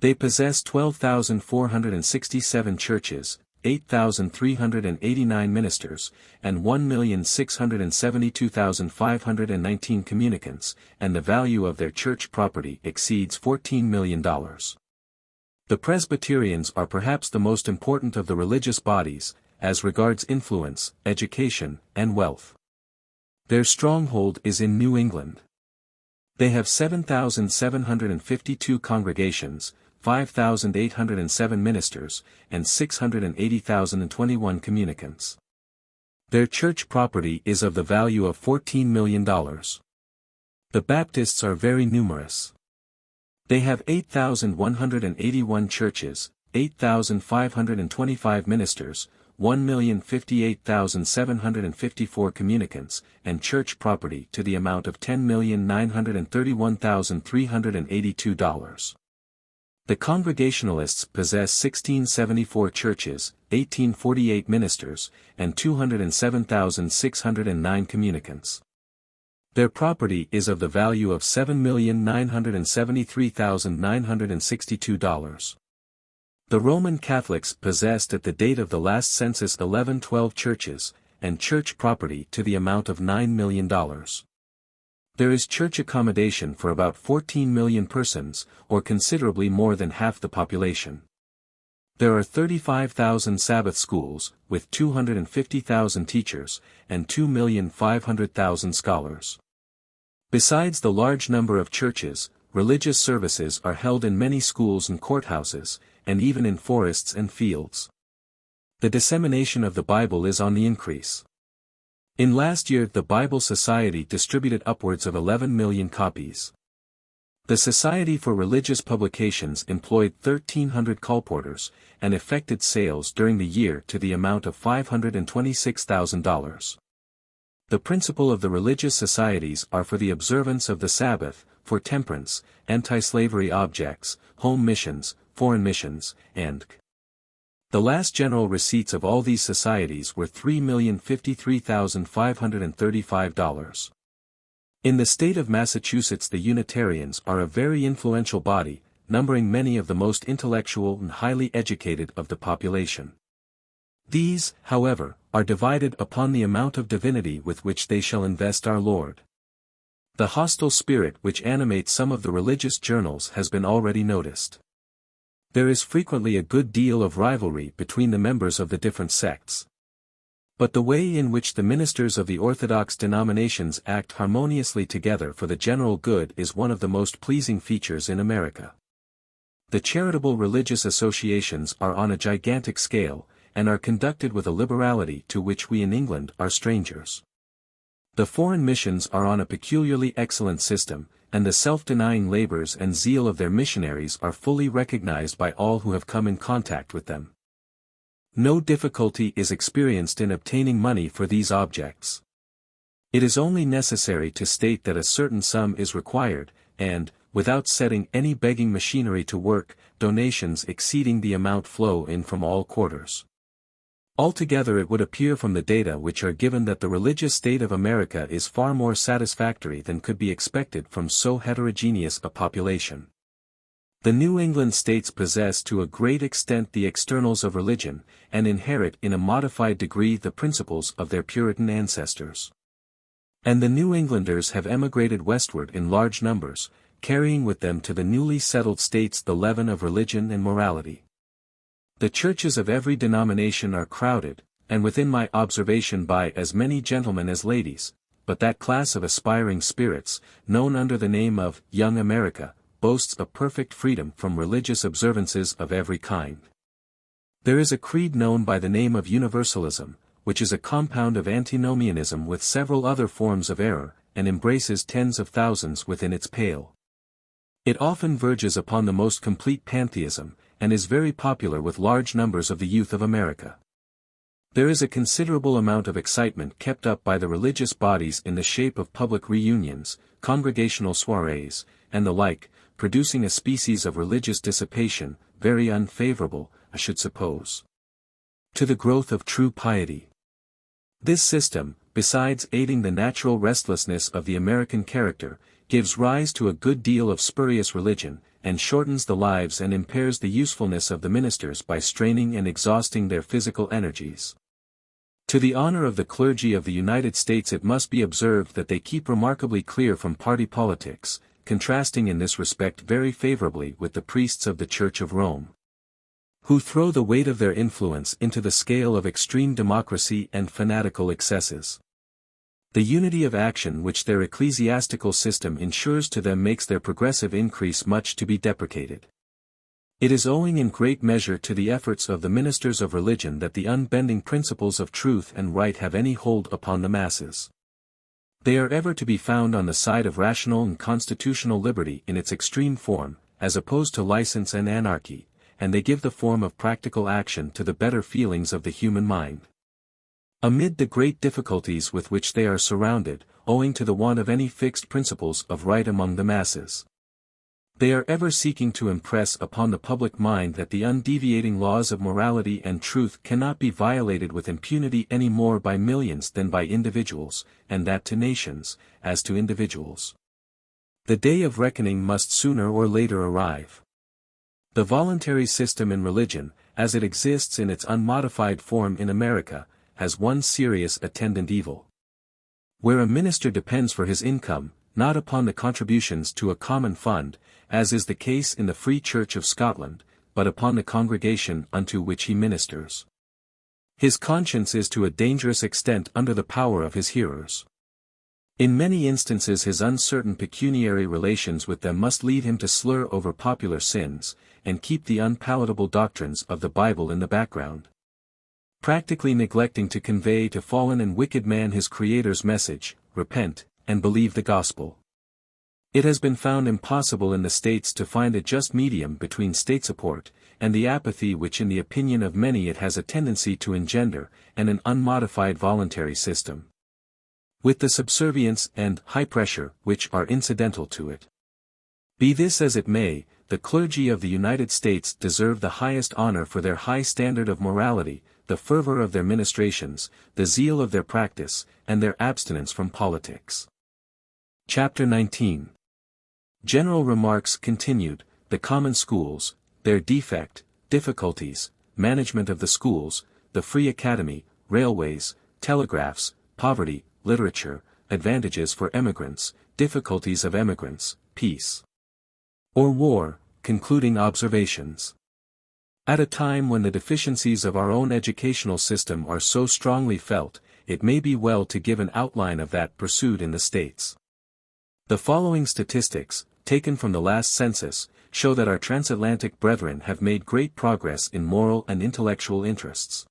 They possess 12,467 churches, 8,389 ministers, and 1,672,519 communicants, and the value of their church property exceeds $14 million. The Presbyterians are perhaps the most important of the religious bodies, as regards influence, education, and wealth. Their stronghold is in New England. They have 7,752 congregations, 5,807 ministers, and 680,021 communicants. Their church property is of the value of $14 million. The Baptists are very numerous. They have 8,181 churches, 8,525 ministers, 1,058,754 communicants, and church property to the amount of $10,931,382. The Congregationalists possess 1,674 churches, 1,848 ministers, and 207,609 communicants. Their property is of the value of $7,973,962. The Roman Catholics possessed at the date of the last census 1112 churches, and church property to the amount of $9 million. There is church accommodation for about 14 million persons, or considerably more than half the population. There are 35,000 Sabbath schools, with 250,000 teachers, and 2,500,000 scholars. Besides the large number of churches, religious services are held in many schools and courthouses, and even in forests and fields. The dissemination of the Bible is on the increase. In last year the Bible Society distributed upwards of 11 million copies. The Society for Religious Publications employed 1,300 colporteurs, and effected sales during the year to the amount of $526,000. The principle of the religious societies are for the observance of the Sabbath, for temperance, anti-slavery objects, home missions, foreign missions, and the last general receipts of all these societies were $3,053,535. In the state of Massachusetts the Unitarians are a very influential body, numbering many of the most intellectual and highly educated of the population. These, however, are divided upon the amount of divinity with which they shall invest our Lord. The hostile spirit which animates some of the religious journals has been already noticed. There is frequently a good deal of rivalry between the members of the different sects. But the way in which the ministers of the orthodox denominations act harmoniously together for the general good is one of the most pleasing features in America. The charitable religious associations are on a gigantic scale, and are conducted with a liberality to which we in England are strangers. The foreign missions are on a peculiarly excellent system, and the self-denying labors and zeal of their missionaries are fully recognized by all who have come in contact with them. No difficulty is experienced in obtaining money for these objects. It is only necessary to state that a certain sum is required, and, without setting any begging machinery to work, donations exceeding the amount flow in from all quarters. Altogether it would appear from the data which are given that the religious state of America is far more satisfactory than could be expected from so heterogeneous a population. The New England states possess to a great extent the externals of religion, and inherit in a modified degree the principles of their Puritan ancestors. And the New Englanders have emigrated westward in large numbers, carrying with them to the newly settled states the leaven of religion and morality. The churches of every denomination are crowded, and within my observation by as many gentlemen as ladies, but that class of aspiring spirits, known under the name of Young America, boasts a perfect freedom from religious observances of every kind. There is a creed known by the name of Universalism, which is a compound of antinomianism with several other forms of error, and embraces tens of thousands within its pale. It often verges upon the most complete pantheism, and is very popular with large numbers of the youth of America. There is a considerable amount of excitement kept up by the religious bodies in the shape of public reunions, congregational soirees, and the like, producing a species of religious dissipation, very unfavorable, I should suppose, to the growth of true piety. This system, besides aiding the natural restlessness of the American character, gives rise to a good deal of spurious religion, and shortens the lives and impairs the usefulness of the ministers by straining and exhausting their physical energies. To the honor of the clergy of the United States it must be observed that they keep remarkably clear from party politics, contrasting in this respect very favorably with the priests of the Church of Rome, who throw the weight of their influence into the scale of extreme democracy and fanatical excesses. The unity of action which their ecclesiastical system ensures to them makes their progressive increase much to be deprecated. It is owing in great measure to the efforts of the ministers of religion that the unbending principles of truth and right have any hold upon the masses. They are ever to be found on the side of rational and constitutional liberty in its extreme form, as opposed to license and anarchy, and they give the form of practical action to the better feelings of the human mind. Amid the great difficulties with which they are surrounded, owing to the want of any fixed principles of right among the masses, they are ever seeking to impress upon the public mind that the undeviating laws of morality and truth cannot be violated with impunity any more by millions than by individuals, and that to nations, as to individuals, the day of reckoning must sooner or later arrive. The voluntary system in religion, as it exists in its unmodified form in America, has one serious attendant evil. Where a minister depends for his income, not upon the contributions to a common fund, as is the case in the Free Church of Scotland, but upon the congregation unto which he ministers, his conscience is to a dangerous extent under the power of his hearers. In many instances his uncertain pecuniary relations with them must lead him to slur over popular sins, and keep the unpalatable doctrines of the Bible in the background, practically neglecting to convey to fallen and wicked man his Creator's message, repent, and believe the gospel. It has been found impossible in the States to find a just medium between state support, and the apathy which in the opinion of many it has a tendency to engender, and an unmodified voluntary system, with the subservience and high pressure which are incidental to it. Be this as it may, the clergy of the United States deserve the highest honor for their high standard of morality, the fervor of their ministrations, the zeal of their practice, and their abstinence from politics. Chapter 19. General remarks continued, the common schools, their defect, difficulties, management of the schools, the free academy, railways, telegraphs, poverty, literature, advantages for emigrants, difficulties of emigrants, peace or war, concluding observations. At a time when the deficiencies of our own educational system are so strongly felt, it may be well to give an outline of that pursued in the States. The following statistics, taken from the last census, show that our transatlantic brethren have made great progress in moral and intellectual interests.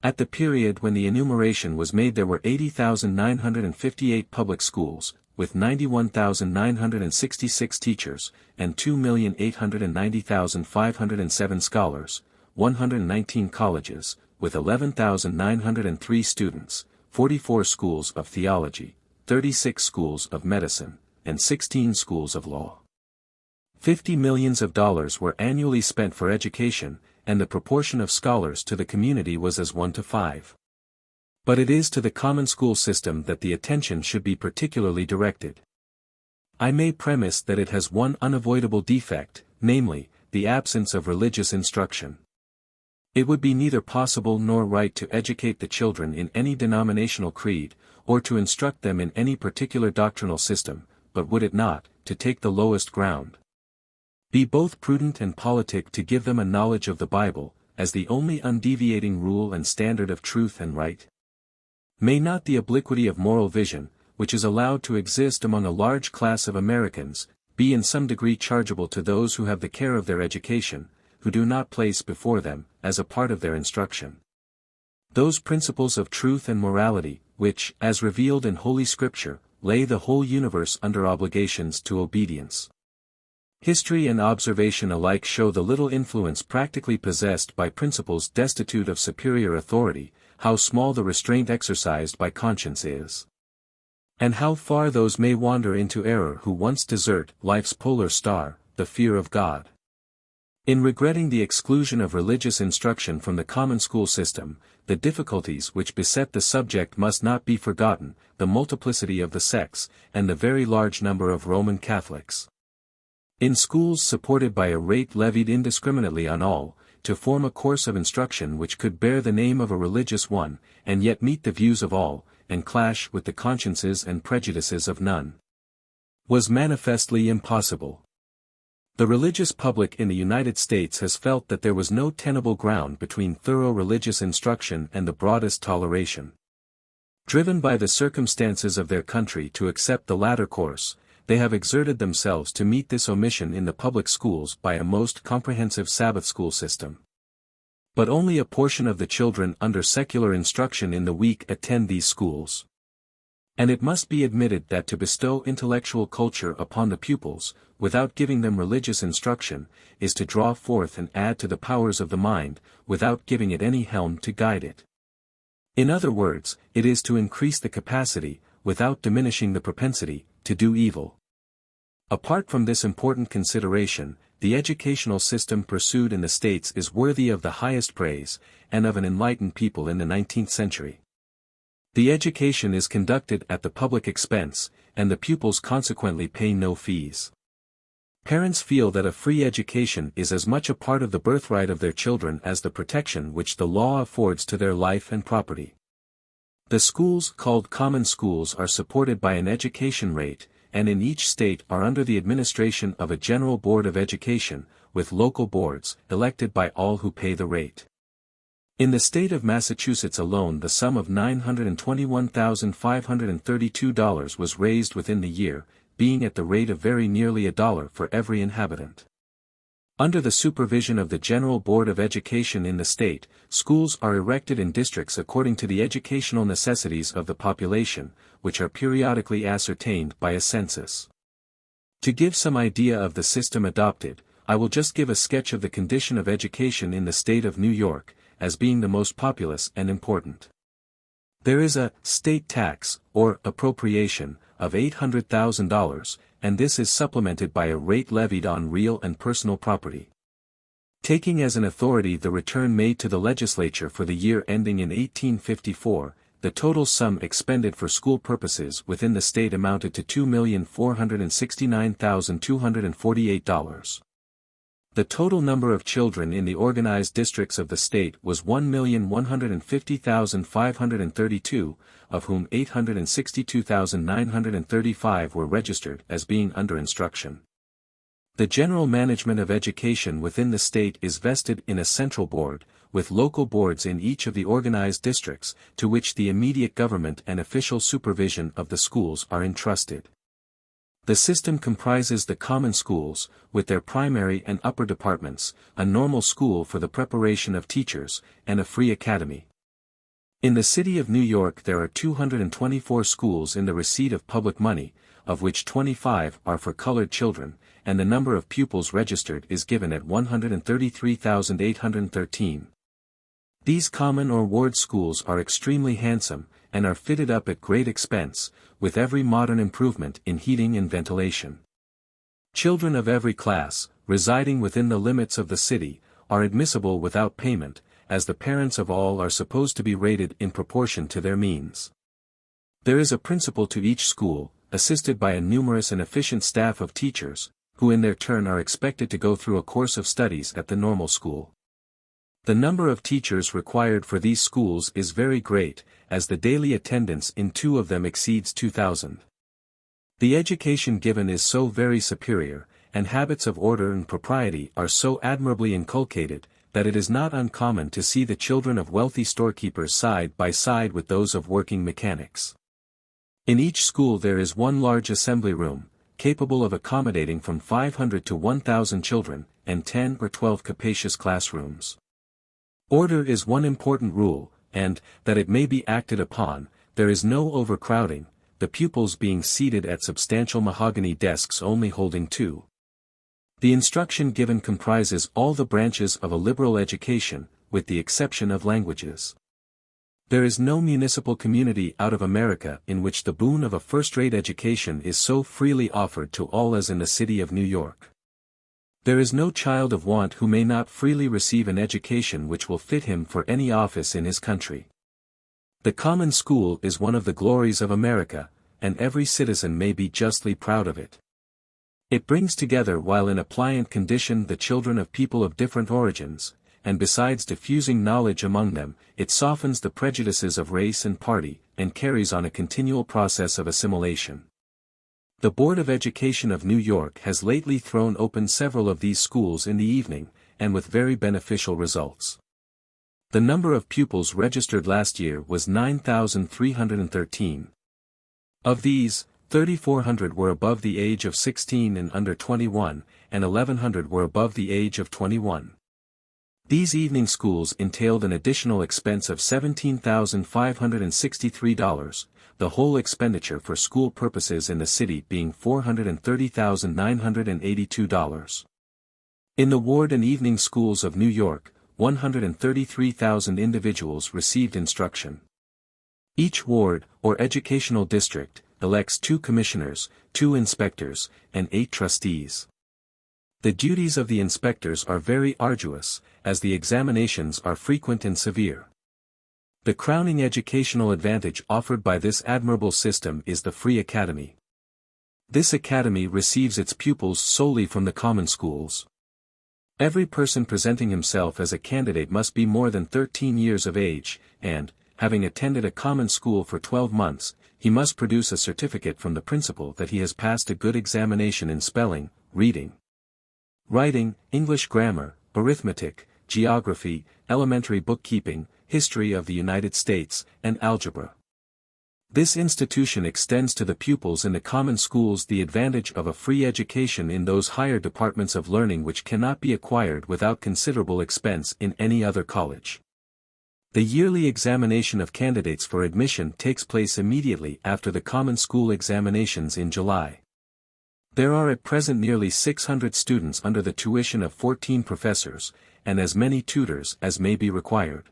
At the period when the enumeration was made there were 80,958 public schools, with 91,966 teachers, and 2,890,507 scholars, 119 colleges, with 11,903 students, 44 schools of theology, 36 schools of medicine, and 16 schools of law. $50 million were annually spent for education, and the proportion of scholars to the community was as 1 to 5. But it is to the common school system that the attention should be particularly directed. I may premise that it has one unavoidable defect, namely, the absence of religious instruction. It would be neither possible nor right to educate the children in any denominational creed, or to instruct them in any particular doctrinal system, but would it not, to take the lowest ground, be both prudent and politic to give them a knowledge of the Bible, as the only undeviating rule and standard of truth and right? May not the obliquity of moral vision, which is allowed to exist among a large class of Americans, be in some degree chargeable to those who have the care of their education, who do not place before them, as a part of their instruction, those principles of truth and morality, which, as revealed in Holy Scripture, lay the whole universe under obligations to obedience? History and observation alike show the little influence practically possessed by principles destitute of superior authority, how small the restraint exercised by conscience is, and how far those may wander into error who once desert life's polar star, the fear of God. In regretting the exclusion of religious instruction from the common school system, the difficulties which beset the subject must not be forgotten, the multiplicity of the sects, and the very large number of Roman Catholics in schools supported by a rate levied indiscriminately on all, to form a course of instruction which could bear the name of a religious one, and yet meet the views of all, and clash with the consciences and prejudices of none, was manifestly impossible. The religious public in the United States has felt that there was no tenable ground between thorough religious instruction and the broadest toleration. Driven by the circumstances of their country to accept the latter course, they have exerted themselves to meet this omission in the public schools by a most comprehensive Sabbath school system. But only a portion of the children under secular instruction in the week attend these schools. And it must be admitted that to bestow intellectual culture upon the pupils, without giving them religious instruction, is to draw forth and add to the powers of the mind, without giving it any helm to guide it. In other words, it is to increase the capacity, without diminishing the propensity, to do evil. Apart from this important consideration, the educational system pursued in the States is worthy of the highest praise, and of an enlightened people in the 19th century. The education is conducted at the public expense, and the pupils consequently pay no fees. Parents feel that a free education is as much a part of the birthright of their children as the protection which the law affords to their life and property. The schools called common schools are supported by an education rate, and in each state are under the administration of a general board of education, with local boards, elected by all who pay the rate. In the state of Massachusetts alone, the sum of $921,532 was raised within the year, being at the rate of very nearly $1 for every inhabitant. Under the supervision of the General Board of Education in the state, schools are erected in districts according to the educational necessities of the population, which are periodically ascertained by a census. To give some idea of the system adopted, I will just give a sketch of the condition of education in the state of New York, as being the most populous and important. There is a state tax, or appropriation, of $800,000, and this is supplemented by a rate levied on real and personal property. Taking as an authority the return made to the legislature for the year ending in 1854, the total sum expended for school purposes within the state amounted to $2,469,248. The total number of children in the organized districts of the state was 1,150,532, of whom 862,935 were registered as being under instruction. The general management of education within the state is vested in a central board, with local boards in each of the organized districts, to which the immediate government and official supervision of the schools are entrusted. The system comprises the common schools, with their primary and upper departments, a normal school for the preparation of teachers, and a free academy. In the city of New York there are 224 schools in the receipt of public money, of which 25 are for colored children, and the number of pupils registered is given at 133,813. These common or ward schools are extremely handsome, and are fitted up at great expense, with every modern improvement in heating and ventilation. Children of every class, residing within the limits of the city, are admissible without payment, as the parents of all are supposed to be rated in proportion to their means. There is a principal to each school, assisted by a numerous and efficient staff of teachers, who in their turn are expected to go through a course of studies at the normal school. The number of teachers required for these schools is very great, as the daily attendance in 2 of them exceeds 2,000. The education given is so very superior, and habits of order and propriety are so admirably inculcated, that it is not uncommon to see the children of wealthy storekeepers side by side with those of working mechanics. In each school there is one large assembly room, capable of accommodating from 500 to 1,000 children, and 10 or 12 capacious classrooms. Order is one important rule, and, that it may be acted upon, there is no overcrowding, the pupils being seated at substantial mahogany desks only holding 2. The instruction given comprises all the branches of a liberal education, with the exception of languages. There is no municipal community out of America in which the boon of a first-rate education is so freely offered to all as in the city of New York. There is no child of want who may not freely receive an education which will fit him for any office in his country. The common school is one of the glories of America, and every citizen may be justly proud of it. It brings together while in a pliant condition the children of people of different origins, and besides diffusing knowledge among them, it softens the prejudices of race and party, and carries on a continual process of assimilation. The Board of Education of New York has lately thrown open several of these schools in the evening, and with very beneficial results. The number of pupils registered last year was 9,313. Of these, 3,400 were above the age of 16 and under 21, and 1,100 were above the age of 21. These evening schools entailed an additional expense of $17,563, the whole expenditure for school purposes in the city being $430,982. In the ward and evening schools of New York, 133,000 individuals received instruction. Each ward, or educational district, elects 2 commissioners, 2 inspectors, and 8 trustees. The duties of the inspectors are very arduous, as the examinations are frequent and severe. The crowning educational advantage offered by this admirable system is the free academy. This academy receives its pupils solely from the common schools. Every person presenting himself as a candidate must be more than 13 years of age, and, having attended a common school for 12 months, he must produce a certificate from the principal that he has passed a good examination in spelling, reading, writing, English grammar, arithmetic, geography, elementary bookkeeping, history of the United States, and algebra. This institution extends to the pupils in the common schools the advantage of a free education in those higher departments of learning which cannot be acquired without considerable expense in any other college. The yearly examination of candidates for admission takes place immediately after the common school examinations in July. There are at present nearly 600 students under the tuition of 14 professors, and as many tutors as may be required.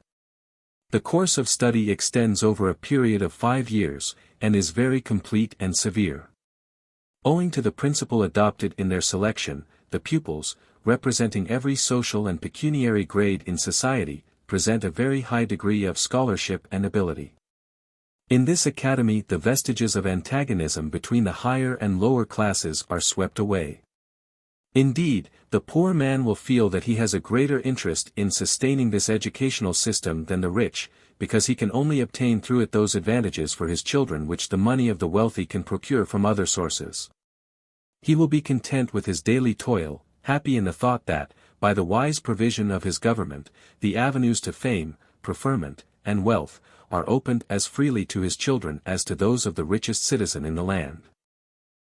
The course of study extends over a period of 5 years, and is very complete and severe. Owing to the principle adopted in their selection, the pupils, representing every social and pecuniary grade in society, present a very high degree of scholarship and ability. In this academy the vestiges of antagonism between the higher and lower classes are swept away. Indeed, the poor man will feel that he has a greater interest in sustaining this educational system than the rich, because he can only obtain through it those advantages for his children which the money of the wealthy can procure from other sources. He will be content with his daily toil, happy in the thought that, by the wise provision of his government, the avenues to fame, preferment, and wealth, are opened as freely to his children as to those of the richest citizen in the land.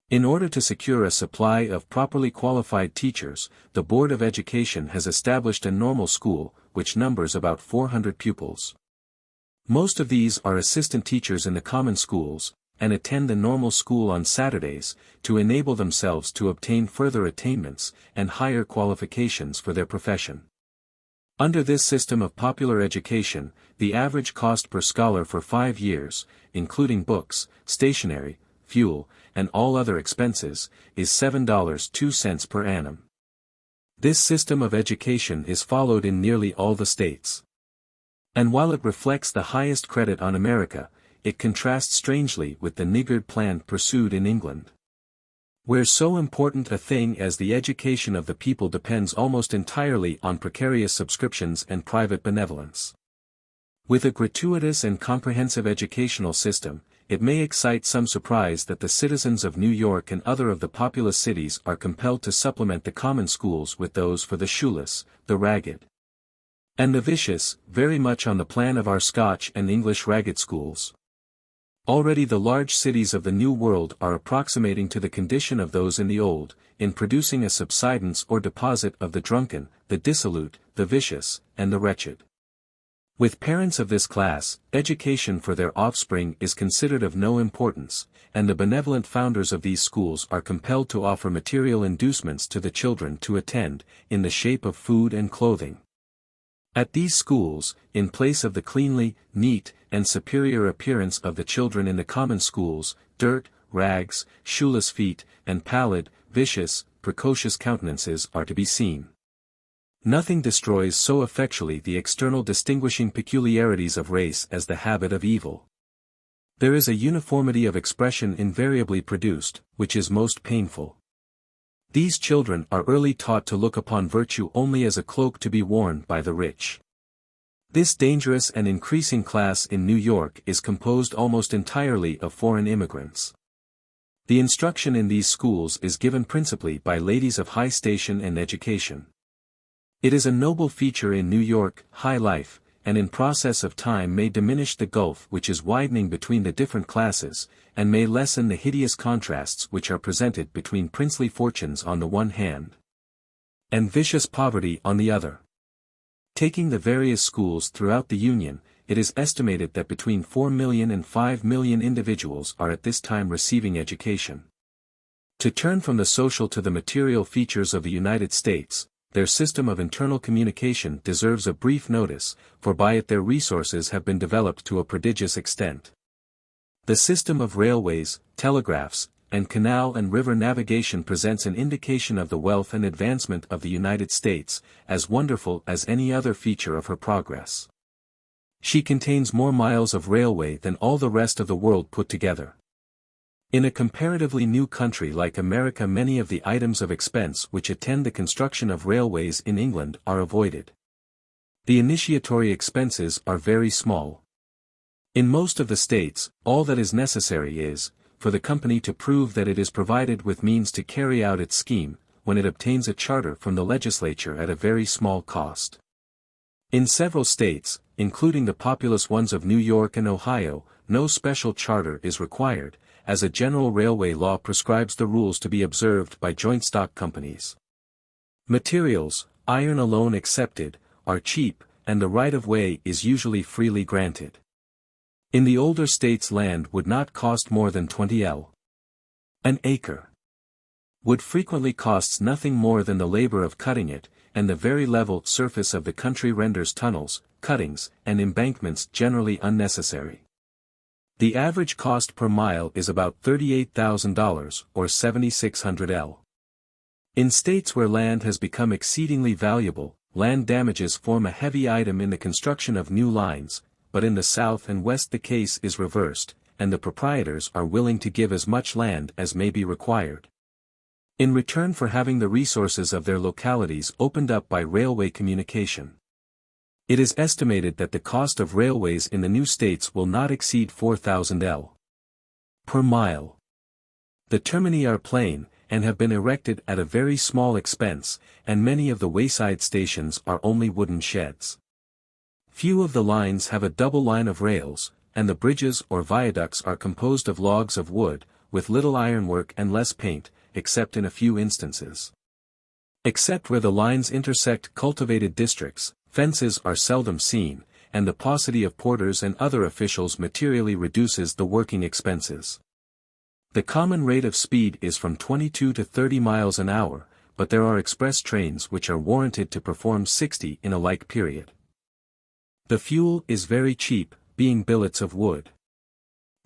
In order to secure a supply of properly qualified teachers, the Board of Education has established a normal school, which numbers about 400 pupils. Most of these are assistant teachers in the common schools, and attend the normal school on Saturdays, to enable themselves to obtain further attainments, and higher qualifications for their profession. Under this system of popular education, the average cost per scholar for 5 years, including books, stationery, fuel, and all other expenses, is $7.02 per annum. This system of education is followed in nearly all the states. And while it reflects the highest credit on America, it contrasts strangely with the niggard plan pursued in England, where so important a thing as the education of the people depends almost entirely on precarious subscriptions and private benevolence. With a gratuitous and comprehensive educational system, it may excite some surprise that the citizens of New York and other of the populous cities are compelled to supplement the common schools with those for the shoeless, the ragged, and the vicious, very much on the plan of our Scotch and English ragged schools. Already the large cities of the New World are approximating to the condition of those in the Old, in producing a subsidence or deposit of the drunken, the dissolute, the vicious, and the wretched. With parents of this class, education for their offspring is considered of no importance, and the benevolent founders of these schools are compelled to offer material inducements to the children to attend, in the shape of food and clothing. At these schools, in place of the cleanly, neat, and superior appearance of the children in the common schools, dirt, rags, shoeless feet, and pallid, vicious, precocious countenances are to be seen. Nothing destroys so effectually the external distinguishing peculiarities of race as the habit of evil. There is a uniformity of expression invariably produced, which is most painful. These children are early taught to look upon virtue only as a cloak to be worn by the rich. This dangerous and increasing class in New York is composed almost entirely of foreign immigrants. The instruction in these schools is given principally by ladies of high station and education. It is a noble feature in New York high life, and in process of time may diminish the gulf which is widening between the different classes, and may lessen the hideous contrasts which are presented between princely fortunes on the one hand, and vicious poverty on the other. Taking the various schools throughout the Union, it is estimated that between 4 million and 5 million individuals are at this time receiving education. To turn from the social to the material features of the United States, their system of internal communication deserves a brief notice, for by it their resources have been developed to a prodigious extent. The system of railways, telegraphs, and canal and river navigation presents an indication of the wealth and advancement of the United States, as wonderful as any other feature of her progress. She contains more miles of railway than all the rest of the world put together. In a comparatively new country like America, many of the items of expense which attend the construction of railways in England are avoided. The initiatory expenses are very small. In most of the states, all that is necessary is, for the company to prove that it is provided with means to carry out its scheme, when it obtains a charter from the legislature at a very small cost. In several states, including the populous ones of New York and Ohio, no special charter is required, as a general railway law prescribes the rules to be observed by joint stock companies. Materials, iron alone excepted, are cheap, and the right-of-way is usually freely granted. In the older states, land would not cost more than 20 an acre. Wood frequently costs nothing more than the labor of cutting it, and the very level surface of the country renders tunnels, cuttings, and embankments generally unnecessary. The average cost per mile is about $38,000 or 7,600 L. In states where land has become exceedingly valuable, land damages form a heavy item in the construction of new lines, but in the South and West the case is reversed, and the proprietors are willing to give as much land as may be required. In return for having the resources of their localities opened up by railway communication. It is estimated that the cost of railways in the new states will not exceed 4,000 L per mile. The termini are plain, and have been erected at a very small expense, and many of the wayside stations are only wooden sheds. Few of the lines have a double line of rails, and the bridges or viaducts are composed of logs of wood, with little ironwork and less paint, except in a few instances. Except where the lines intersect cultivated districts, fences are seldom seen, and the paucity of porters and other officials materially reduces the working expenses. The common rate of speed is from 22 to 30 miles an hour, but there are express trains which are warranted to perform 60 in a like period. The fuel is very cheap, being billets of wood.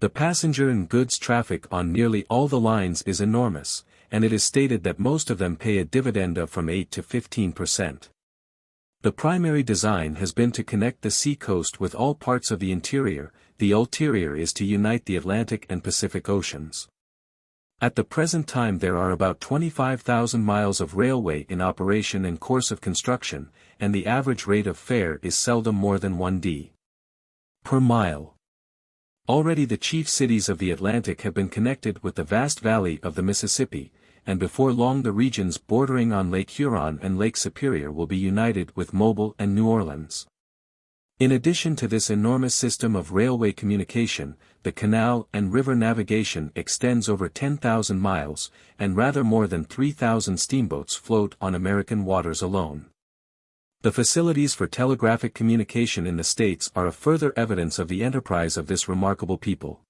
The passenger and goods traffic on nearly all the lines is enormous, and it is stated that most of them pay a dividend of from 8 to 15%. The primary design has been to connect the sea coast with all parts of the interior, the ulterior is to unite the Atlantic and Pacific Oceans. At the present time there are about 25,000 miles of railway in operation and course of construction, and the average rate of fare is seldom more than 1d per mile. Already the chief cities of the Atlantic have been connected with the vast valley of the Mississippi, and before long the regions bordering on Lake Huron and Lake Superior will be united with Mobile and New Orleans. In addition to this enormous system of railway communication, the canal and river navigation extends over 10,000 miles, and rather more than 3,000 steamboats float on American waters alone. The facilities for telegraphic communication in the States are a further evidence of the enterprise of this remarkable people.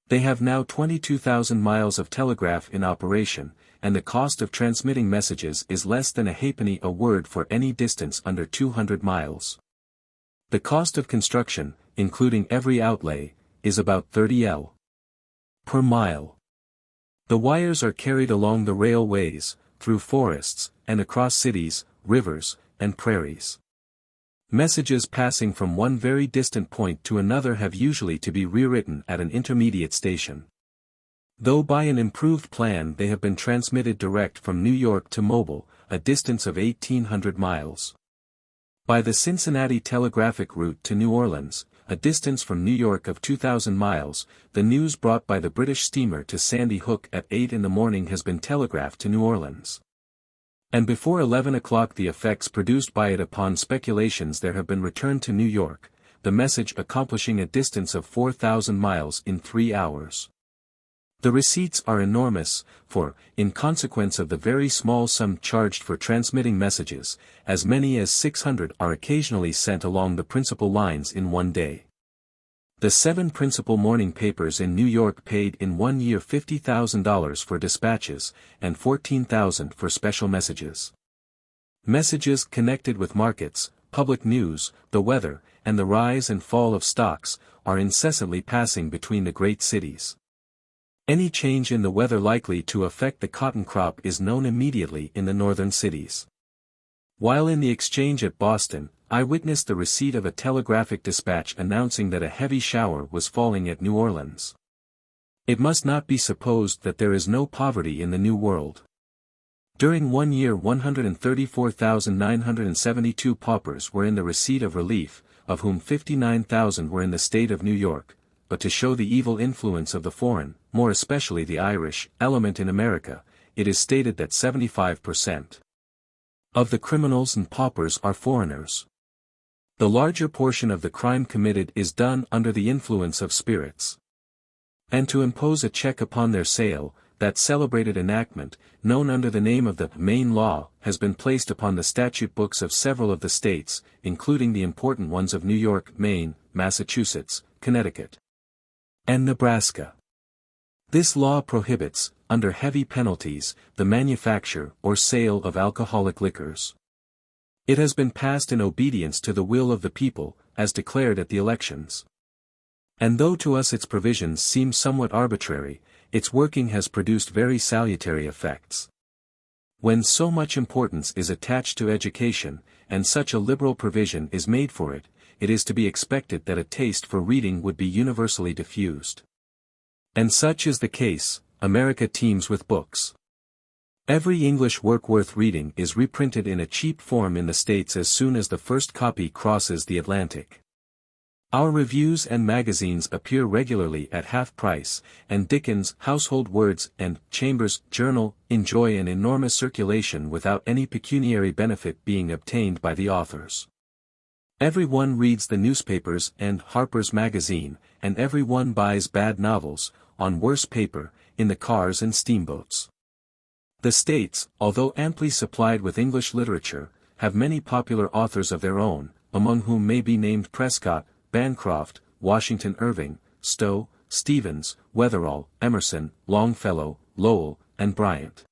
They have now 22,000 miles of telegraph in operation, and the cost of transmitting messages is less than a halfpenny a word for any distance under 200 miles. The cost of construction, including every outlay, is about 30 L per mile. The wires are carried along the railways, through forests, and across cities, rivers, and prairies. Messages passing from one very distant point to another have usually to be rewritten at an intermediate station. Though by an improved plan they have been transmitted direct from New York to Mobile, a distance of 1,800 miles. By the Cincinnati telegraphic route to New Orleans, a distance from New York of 2,000 miles, the news brought by the British steamer to Sandy Hook at 8 in the morning has been telegraphed to New Orleans. And before 11 o'clock the effects produced by it upon speculations there have been returned to New York, the message accomplishing a distance of 4,000 miles in 3 hours. The receipts are enormous, for, in consequence of the very small sum charged for transmitting messages, as many as 600 are occasionally sent along the principal lines in one day. The 7 principal morning papers in New York paid in 1 year $50,000 for dispatches, and $14,000 for special messages. Messages connected with markets, public news, the weather, and the rise and fall of stocks, are incessantly passing between the great cities. Any change in the weather likely to affect the cotton crop is known immediately in the northern cities. While in the exchange at Boston, I witnessed the receipt of a telegraphic dispatch announcing that a heavy shower was falling at New Orleans. It must not be supposed that there is no poverty in the New World. During 1 year 134,972 paupers were in the receipt of relief, of whom 59,000 were in the state of New York, but to show the evil influence of the foreign, more especially the Irish, element in America, it is stated that 75% of the criminals and paupers are foreigners. The larger portion of the crime committed is done under the influence of spirits. And to impose a check upon their sale, that celebrated enactment, known under the name of the Maine Law, has been placed upon the statute books of several of the states, including the important ones of New York, Maine, Massachusetts, Connecticut, and Nebraska. This law prohibits, under heavy penalties, the manufacture or sale of alcoholic liquors. It has been passed in obedience to the will of the people, as declared at the elections. And though to us its provisions seem somewhat arbitrary, its working has produced very salutary effects. When so much importance is attached to education, and such a liberal provision is made for it, it is to be expected that a taste for reading would be universally diffused. And such is the case. America teems with books. Every English work worth reading is reprinted in a cheap form in the States as soon as the first copy crosses the Atlantic. Our reviews and magazines appear regularly at half price, and Dickens' Household Words and Chambers' Journal enjoy an enormous circulation without any pecuniary benefit being obtained by the authors. Every one reads the newspapers and Harper's Magazine, and every one buys bad novels, on worse paper, in the cars and steamboats. The States, although amply supplied with English literature, have many popular authors of their own, among whom may be named Prescott, Bancroft, Washington Irving, Stowe, Stevens, Wetherall, Emerson, Longfellow, Lowell, and Bryant.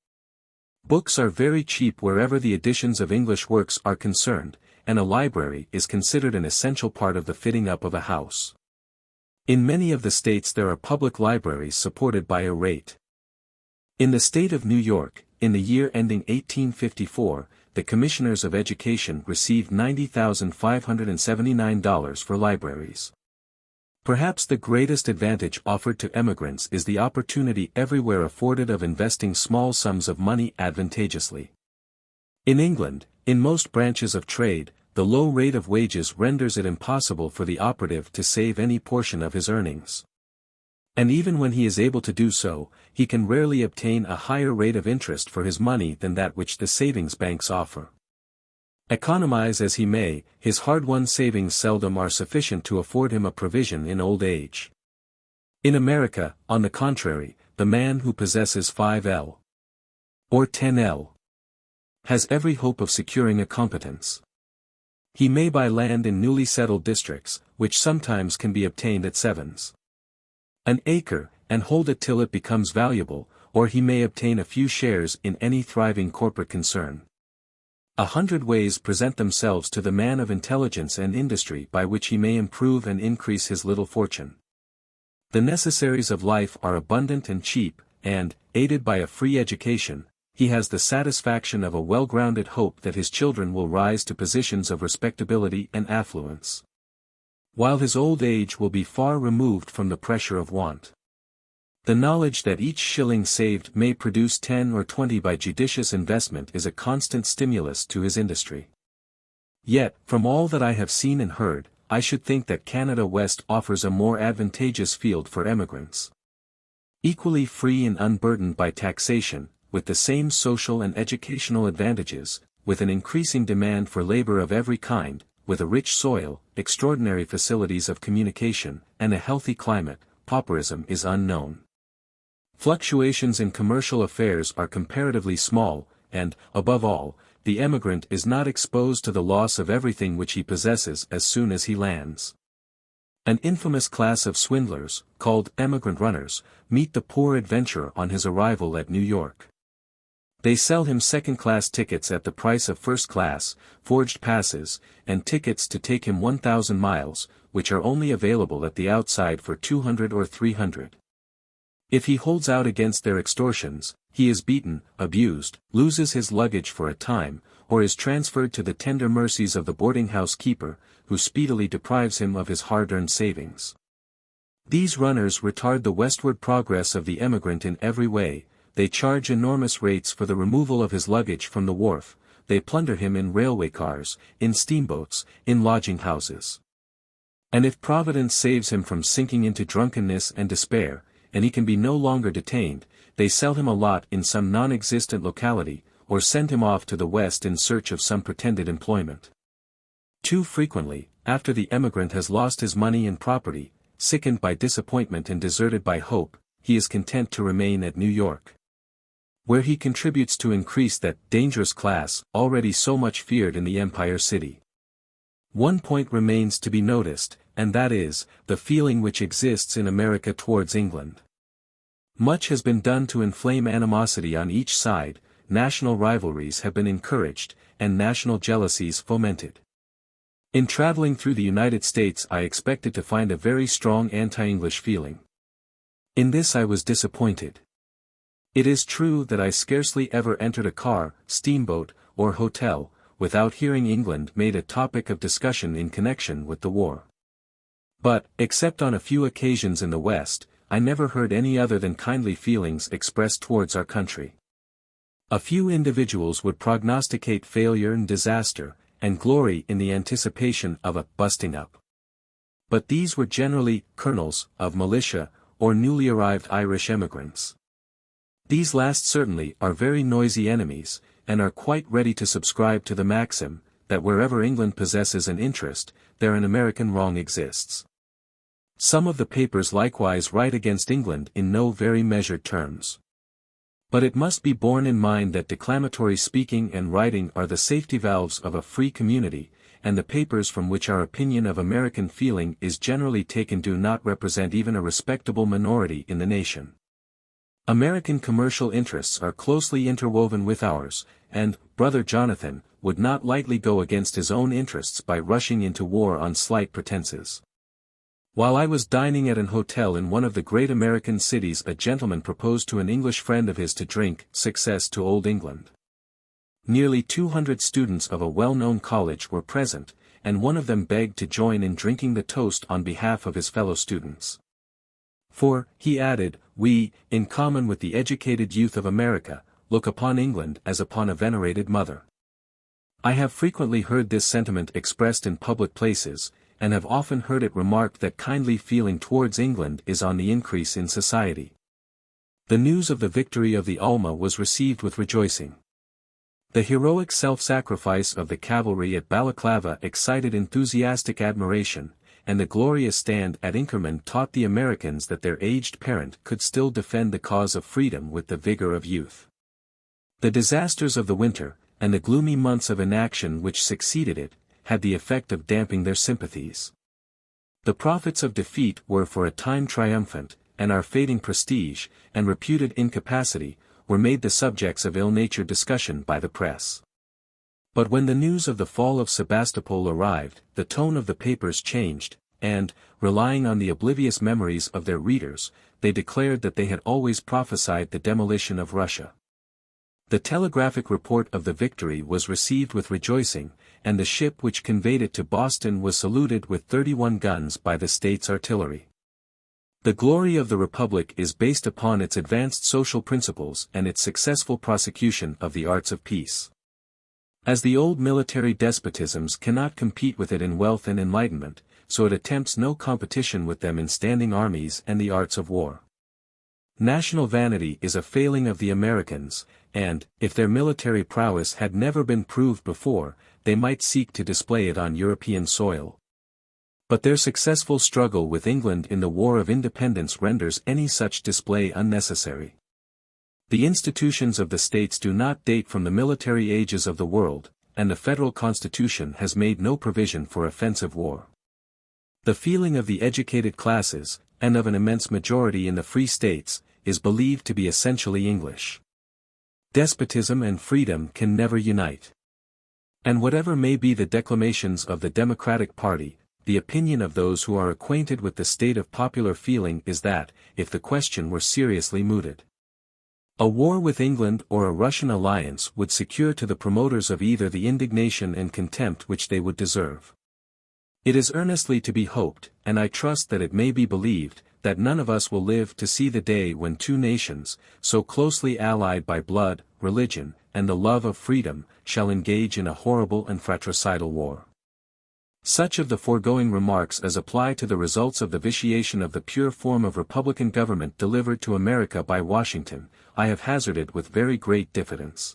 Books are very cheap wherever the editions of English works are concerned, and a library is considered an essential part of the fitting up of a house. In many of the states there are public libraries supported by a rate. In the state of New York, in the year ending 1854, the Commissioners of Education received $90,579 for libraries. Perhaps the greatest advantage offered to emigrants is the opportunity everywhere afforded of investing small sums of money advantageously. In England, in most branches of trade, the low rate of wages renders it impossible for the operative to save any portion of his earnings. And even when he is able to do so, he can rarely obtain a higher rate of interest for his money than that which the savings banks offer. Economize as he may, his hard-won savings seldom are sufficient to afford him a provision in old age. In America, on the contrary, the man who possesses 5L or 10L has every hope of securing a competence. He may buy land in newly settled districts, which sometimes can be obtained at sevens an acre, and hold it till it becomes valuable, or he may obtain a few shares in any thriving corporate concern. 100 ways present themselves to the man of intelligence and industry by which he may improve and increase his little fortune. The necessaries of life are abundant and cheap, and, aided by a free education, he has the satisfaction of a well-grounded hope that his children will rise to positions of respectability and affluence, while his old age will be far removed from the pressure of want. The knowledge that each shilling saved may produce 10 or 20 by judicious investment is a constant stimulus to his industry. Yet, from all that I have seen and heard, I should think that Canada West offers a more advantageous field for emigrants. Equally free and unburdened by taxation, with the same social and educational advantages, with an increasing demand for labor of every kind, with a rich soil, extraordinary facilities of communication, and a healthy climate, pauperism is unknown. Fluctuations in commercial affairs are comparatively small, and, above all, the emigrant is not exposed to the loss of everything which he possesses as soon as he lands. An infamous class of swindlers, called emigrant runners, meet the poor adventurer on his arrival at New York. They sell him second-class tickets at the price of first-class, forged passes, and tickets to take him 1,000 miles, which are only available at the outside for 200 or 300. If he holds out against their extortions, he is beaten, abused, loses his luggage for a time, or is transferred to the tender mercies of the boarding-house keeper, who speedily deprives him of his hard-earned savings. These runners retard the westward progress of the emigrant in every way. They charge enormous rates for the removal of his luggage from the wharf, they plunder him in railway cars, in steamboats, in lodging houses. And if Providence saves him from sinking into drunkenness and despair, and he can be no longer detained, they sell him a lot in some non-existent locality, or send him off to the West in search of some pretended employment. Too frequently, after the emigrant has lost his money and property, sickened by disappointment and deserted by hope, he is content to remain at New York, where he contributes to increase that dangerous class already so much feared in the Empire City. One point remains to be noticed, and that is, the feeling which exists in America towards England. Much has been done to inflame animosity on each side, national rivalries have been encouraged, and national jealousies fomented. In traveling through the United States I expected to find a very strong anti-English feeling. In this I was disappointed. It is true that I scarcely ever entered a car, steamboat, or hotel, without hearing England made a topic of discussion in connection with the war. But, except on a few occasions in the West, I never heard any other than kindly feelings expressed towards our country. A few individuals would prognosticate failure and disaster, and glory in the anticipation of a busting up. But these were generally colonels of militia, or newly arrived Irish emigrants. These last certainly are very noisy enemies, and are quite ready to subscribe to the maxim, that wherever England possesses an interest, there an American wrong exists. Some of the papers likewise write against England in no very measured terms. But it must be borne in mind that declamatory speaking and writing are the safety valves of a free community, and the papers from which our opinion of American feeling is generally taken do not represent even a respectable minority in the nation. American commercial interests are closely interwoven with ours, and, Brother Jonathan, would not lightly go against his own interests by rushing into war on slight pretenses. While I was dining at an hotel in one of the great American cities, a gentleman proposed to an English friend of his to drink success to Old England. Nearly 200 students of a well-known college were present, and one of them begged to join in drinking the toast on behalf of his fellow students. For, he added, we, in common with the educated youth of America, look upon England as upon a venerated mother. I have frequently heard this sentiment expressed in public places, and have often heard it remarked that kindly feeling towards England is on the increase in society. The news of the victory of the Alma was received with rejoicing. The heroic self-sacrifice of the cavalry at Balaclava excited enthusiastic admiration, and the glorious stand at Inkerman taught the Americans that their aged parent could still defend the cause of freedom with the vigor of youth. The disasters of the winter, and the gloomy months of inaction which succeeded it, had the effect of damping their sympathies. The profits of defeat were for a time triumphant, and our fading prestige, and reputed incapacity, were made the subjects of ill-natured discussion by the press. But when the news of the fall of Sebastopol arrived, the tone of the papers changed, and, relying on the oblivious memories of their readers, they declared that they had always prophesied the demolition of Russia. The telegraphic report of the victory was received with rejoicing, and the ship which conveyed it to Boston was saluted with 31 guns by the state's artillery. The glory of the Republic is based upon its advanced social principles and its successful prosecution of the arts of peace. As the old military despotisms cannot compete with it in wealth and enlightenment, so it attempts no competition with them in standing armies and the arts of war. National vanity is a failing of the Americans, and, if their military prowess had never been proved before, they might seek to display it on European soil. But their successful struggle with England in the War of Independence renders any such display unnecessary. The institutions of the states do not date from the military ages of the world, and the federal constitution has made no provision for offensive war. The feeling of the educated classes, and of an immense majority in the free states, is believed to be essentially English. Despotism and freedom can never unite. And whatever may be the declamations of the Democratic Party, the opinion of those who are acquainted with the state of popular feeling is that, if the question were seriously mooted, a war with England or a Russian alliance would secure to the promoters of either the indignation and contempt which they would deserve. It is earnestly to be hoped, and I trust that it may be believed, that none of us will live to see the day when two nations, so closely allied by blood, religion, and the love of freedom, shall engage in a horrible and fratricidal war. Such of the foregoing remarks as apply to the results of the vitiation of the pure form of republican government delivered to America by Washington, I have hazarded with very great diffidence.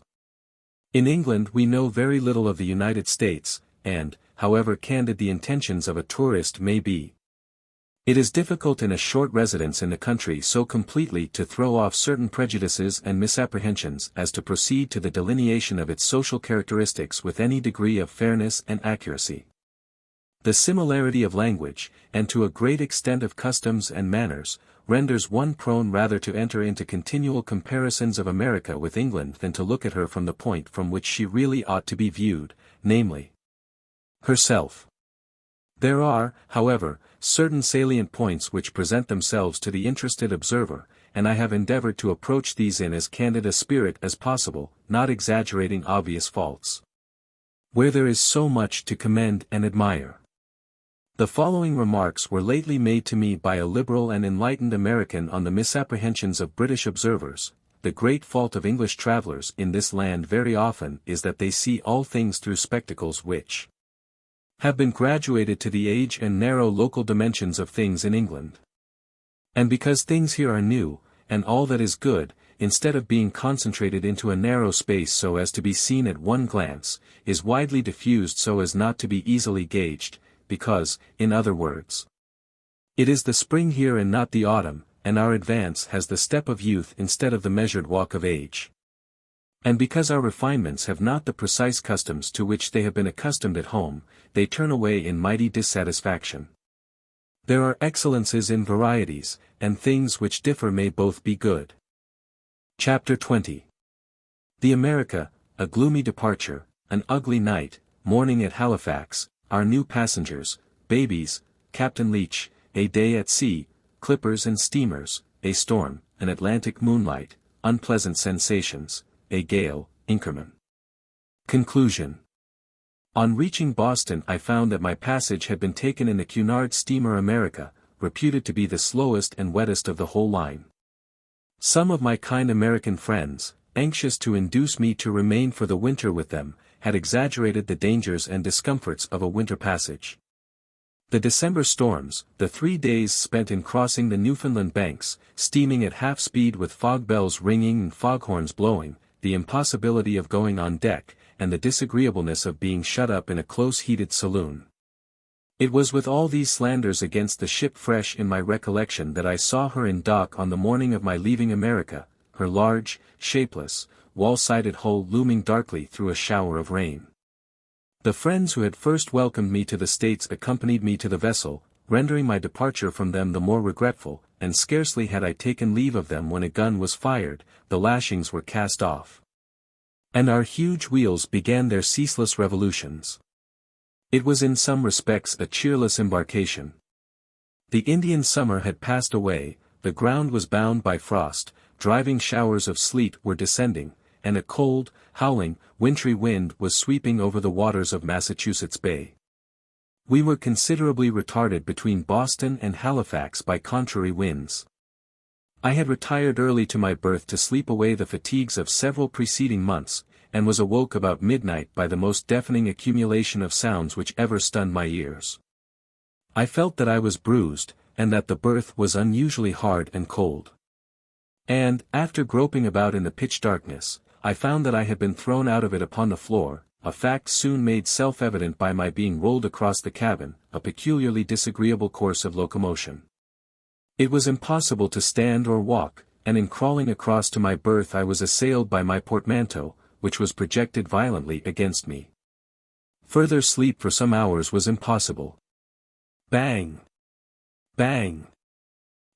In England we know very little of the United States, and, however candid the intentions of a tourist may be, it is difficult in a short residence in the country so completely to throw off certain prejudices and misapprehensions as to proceed to the delineation of its social characteristics with any degree of fairness and accuracy. The similarity of language, and to a great extent of customs and manners, renders one prone rather to enter into continual comparisons of America with England than to look at her from the point from which she really ought to be viewed, namely, herself. There are, however, certain salient points which present themselves to the interested observer, and I have endeavored to approach these in as candid a spirit as possible, not exaggerating obvious faults, where there is so much to commend and admire. The following remarks were lately made to me by a liberal and enlightened American on the misapprehensions of British observers. The great fault of English travelers in this land very often is that they see all things through spectacles which have been graduated to the age and narrow local dimensions of things in England. And because things here are new, and all that is good, instead of being concentrated into a narrow space so as to be seen at one glance, is widely diffused so as not to be easily gauged, because, in other words, it is the spring here and not the autumn, and our advance has the step of youth instead of the measured walk of age. And because our refinements have not the precise customs to which they have been accustomed at home, they turn away in mighty dissatisfaction. There are excellences in varieties, and things which differ may both be good. Chapter 20. The America, a gloomy departure, an ugly night, morning at Halifax, our new passengers, babies, Captain Leach, a day at sea, clippers and steamers, a storm, an Atlantic moonlight, unpleasant sensations, a gale, Inkerman. Conclusion. On reaching Boston I found that my passage had been taken in the Cunard steamer America, reputed to be the slowest and wettest of the whole line. Some of my kind American friends, anxious to induce me to remain for the winter with them, had exaggerated the dangers and discomforts of a winter passage. The December storms, the 3 days spent in crossing the Newfoundland banks, steaming at half speed with fog bells ringing and foghorns blowing, the impossibility of going on deck, and the disagreeableness of being shut up in a close-heated saloon. It was with all these slanders against the ship fresh in my recollection that I saw her in dock on the morning of my leaving America, her large, shapeless, wall-sided hull looming darkly through a shower of rain. The friends who had first welcomed me to the States accompanied me to the vessel, rendering my departure from them the more regretful, and scarcely had I taken leave of them when a gun was fired, the lashings were cast off, and our huge wheels began their ceaseless revolutions. It was in some respects a cheerless embarkation. The Indian summer had passed away, the ground was bound by frost, driving showers of sleet were descending, and a cold, howling, wintry wind was sweeping over the waters of Massachusetts Bay. We were considerably retarded between Boston and Halifax by contrary winds. I had retired early to my berth to sleep away the fatigues of several preceding months, and was awoke about midnight by the most deafening accumulation of sounds which ever stunned my ears. I felt that I was bruised, and that the berth was unusually hard and cold. And, after groping about in the pitch darkness, I found that I had been thrown out of it upon the floor, a fact soon made self-evident by my being rolled across the cabin, a peculiarly disagreeable course of locomotion. It was impossible to stand or walk, and in crawling across to my berth I was assailed by my portmanteau, which was projected violently against me. Further sleep for some hours was impossible. Bang! Bang!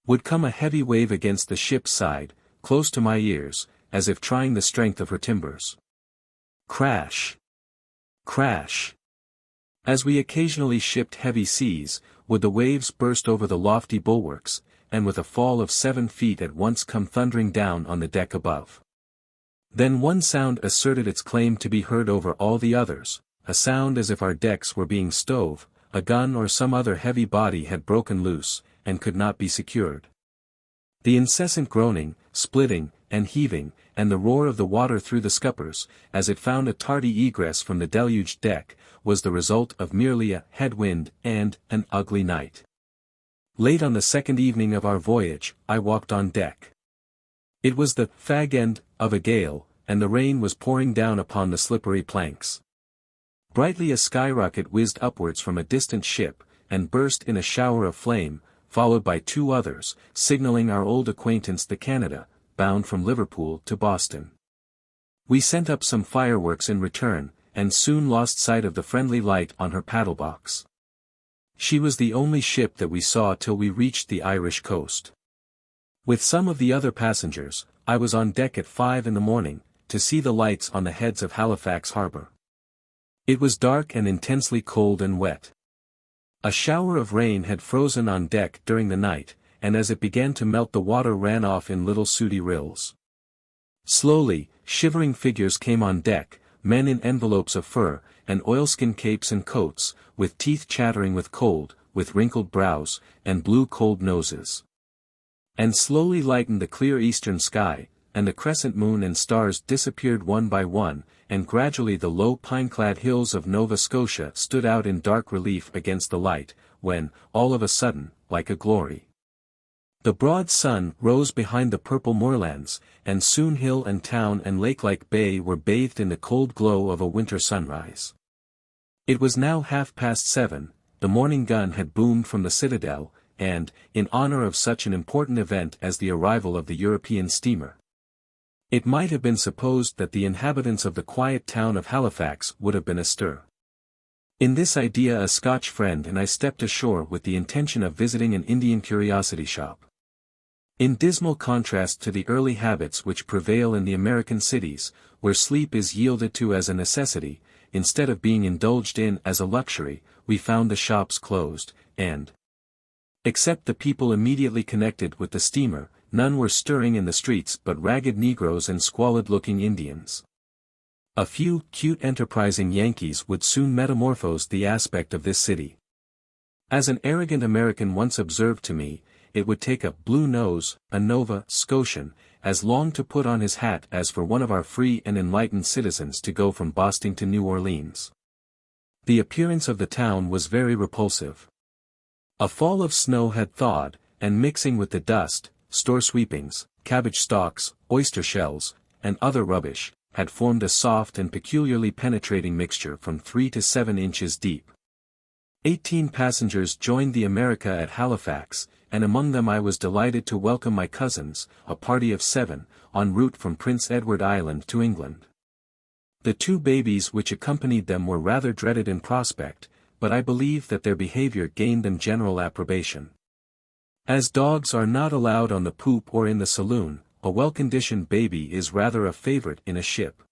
Would come a heavy wave against the ship's side, close to my ears, as if trying the strength of her timbers. Crash! Crash! As we occasionally shipped heavy seas, would the waves burst over the lofty bulwarks, and with a fall of 7 feet at once come thundering down on the deck above. Then one sound asserted its claim to be heard over all the others, a sound as if our decks were being stove, a gun or some other heavy body had broken loose, and could not be secured. The incessant groaning, splitting, and heaving, and the roar of the water through the scuppers, as it found a tardy egress from the deluged deck, was the result of merely a head-wind and an ugly night. Late on the second evening of our voyage, I walked on deck. It was the fag end of a gale, and the rain was pouring down upon the slippery planks. Brightly a skyrocket whizzed upwards from a distant ship, and burst in a shower of flame, followed by two others, signaling our old acquaintance the Canada, bound from Liverpool to Boston. We sent up some fireworks in return, and soon lost sight of the friendly light on her paddle-box. She was the only ship that we saw till we reached the Irish coast. With some of the other passengers, I was on deck at 5 in the morning, to see the lights on the heads of Halifax harbour. It was dark and intensely cold and wet. A shower of rain had frozen on deck during the night, and as it began to melt the water ran off in little sooty rills. Slowly, shivering figures came on deck, men in envelopes of fur, and oilskin capes and coats, with teeth chattering with cold, with wrinkled brows, and blue cold noses. And slowly lightened the clear eastern sky, and the crescent moon and stars disappeared one by one, and gradually the low pine-clad hills of Nova Scotia stood out in dark relief against the light, when, all of a sudden, like a glory, the broad sun rose behind the purple moorlands, and soon hill and town and lake-like bay were bathed in the cold glow of a winter sunrise. It was now 7:30, the morning gun had boomed from the citadel, and, in honor of such an important event as the arrival of the European steamer, it might have been supposed that the inhabitants of the quiet town of Halifax would have been astir. In this idea a Scotch friend and I stepped ashore with the intention of visiting an Indian curiosity shop. In dismal contrast to the early habits which prevail in the American cities, where sleep is yielded to as a necessity, instead of being indulged in as a luxury, we found the shops closed, and, except the people immediately connected with the steamer, none were stirring in the streets but ragged Negroes and squalid-looking Indians. A few cute enterprising Yankees would soon metamorphose the aspect of this city. As an arrogant American once observed to me, it would take a blue nose, a Nova Scotian, as long to put on his hat as for one of our free and enlightened citizens to go from Boston to New Orleans. The appearance of the town was very repulsive. A fall of snow had thawed, and mixing with the dust, store sweepings, cabbage stalks, oyster shells, and other rubbish, had formed a soft and peculiarly penetrating mixture from 3 to 7 inches deep. 18 passengers joined the America at Halifax, and among them I was delighted to welcome my cousins, a party of 7, en route from Prince Edward Island to England. The 2 babies which accompanied them were rather dreaded in prospect, but I believe that their behavior gained them general approbation. As dogs are not allowed on the poop or in the saloon, a well-conditioned baby is rather a favorite in a ship.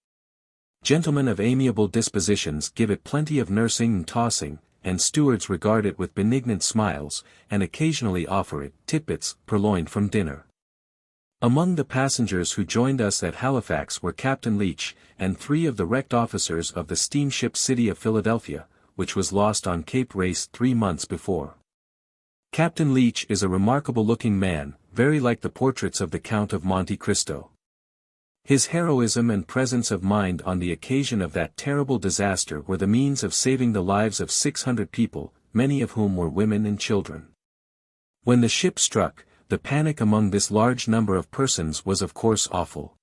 Gentlemen of amiable dispositions give it plenty of nursing and tossing, and stewards regard it with benignant smiles, and occasionally offer it tidbits purloined from dinner. Among the passengers who joined us at Halifax were Captain Leach, and 3 of the wrecked officers of the steamship City of Philadelphia, which was lost on Cape Race 3 months before. Captain Leach is a remarkable-looking man, very like the portraits of the Count of Monte Cristo. His heroism and presence of mind on the occasion of that terrible disaster were the means of saving the lives of 600 people, many of whom were women and children. When the ship struck, the panic among this large number of persons was of course awful.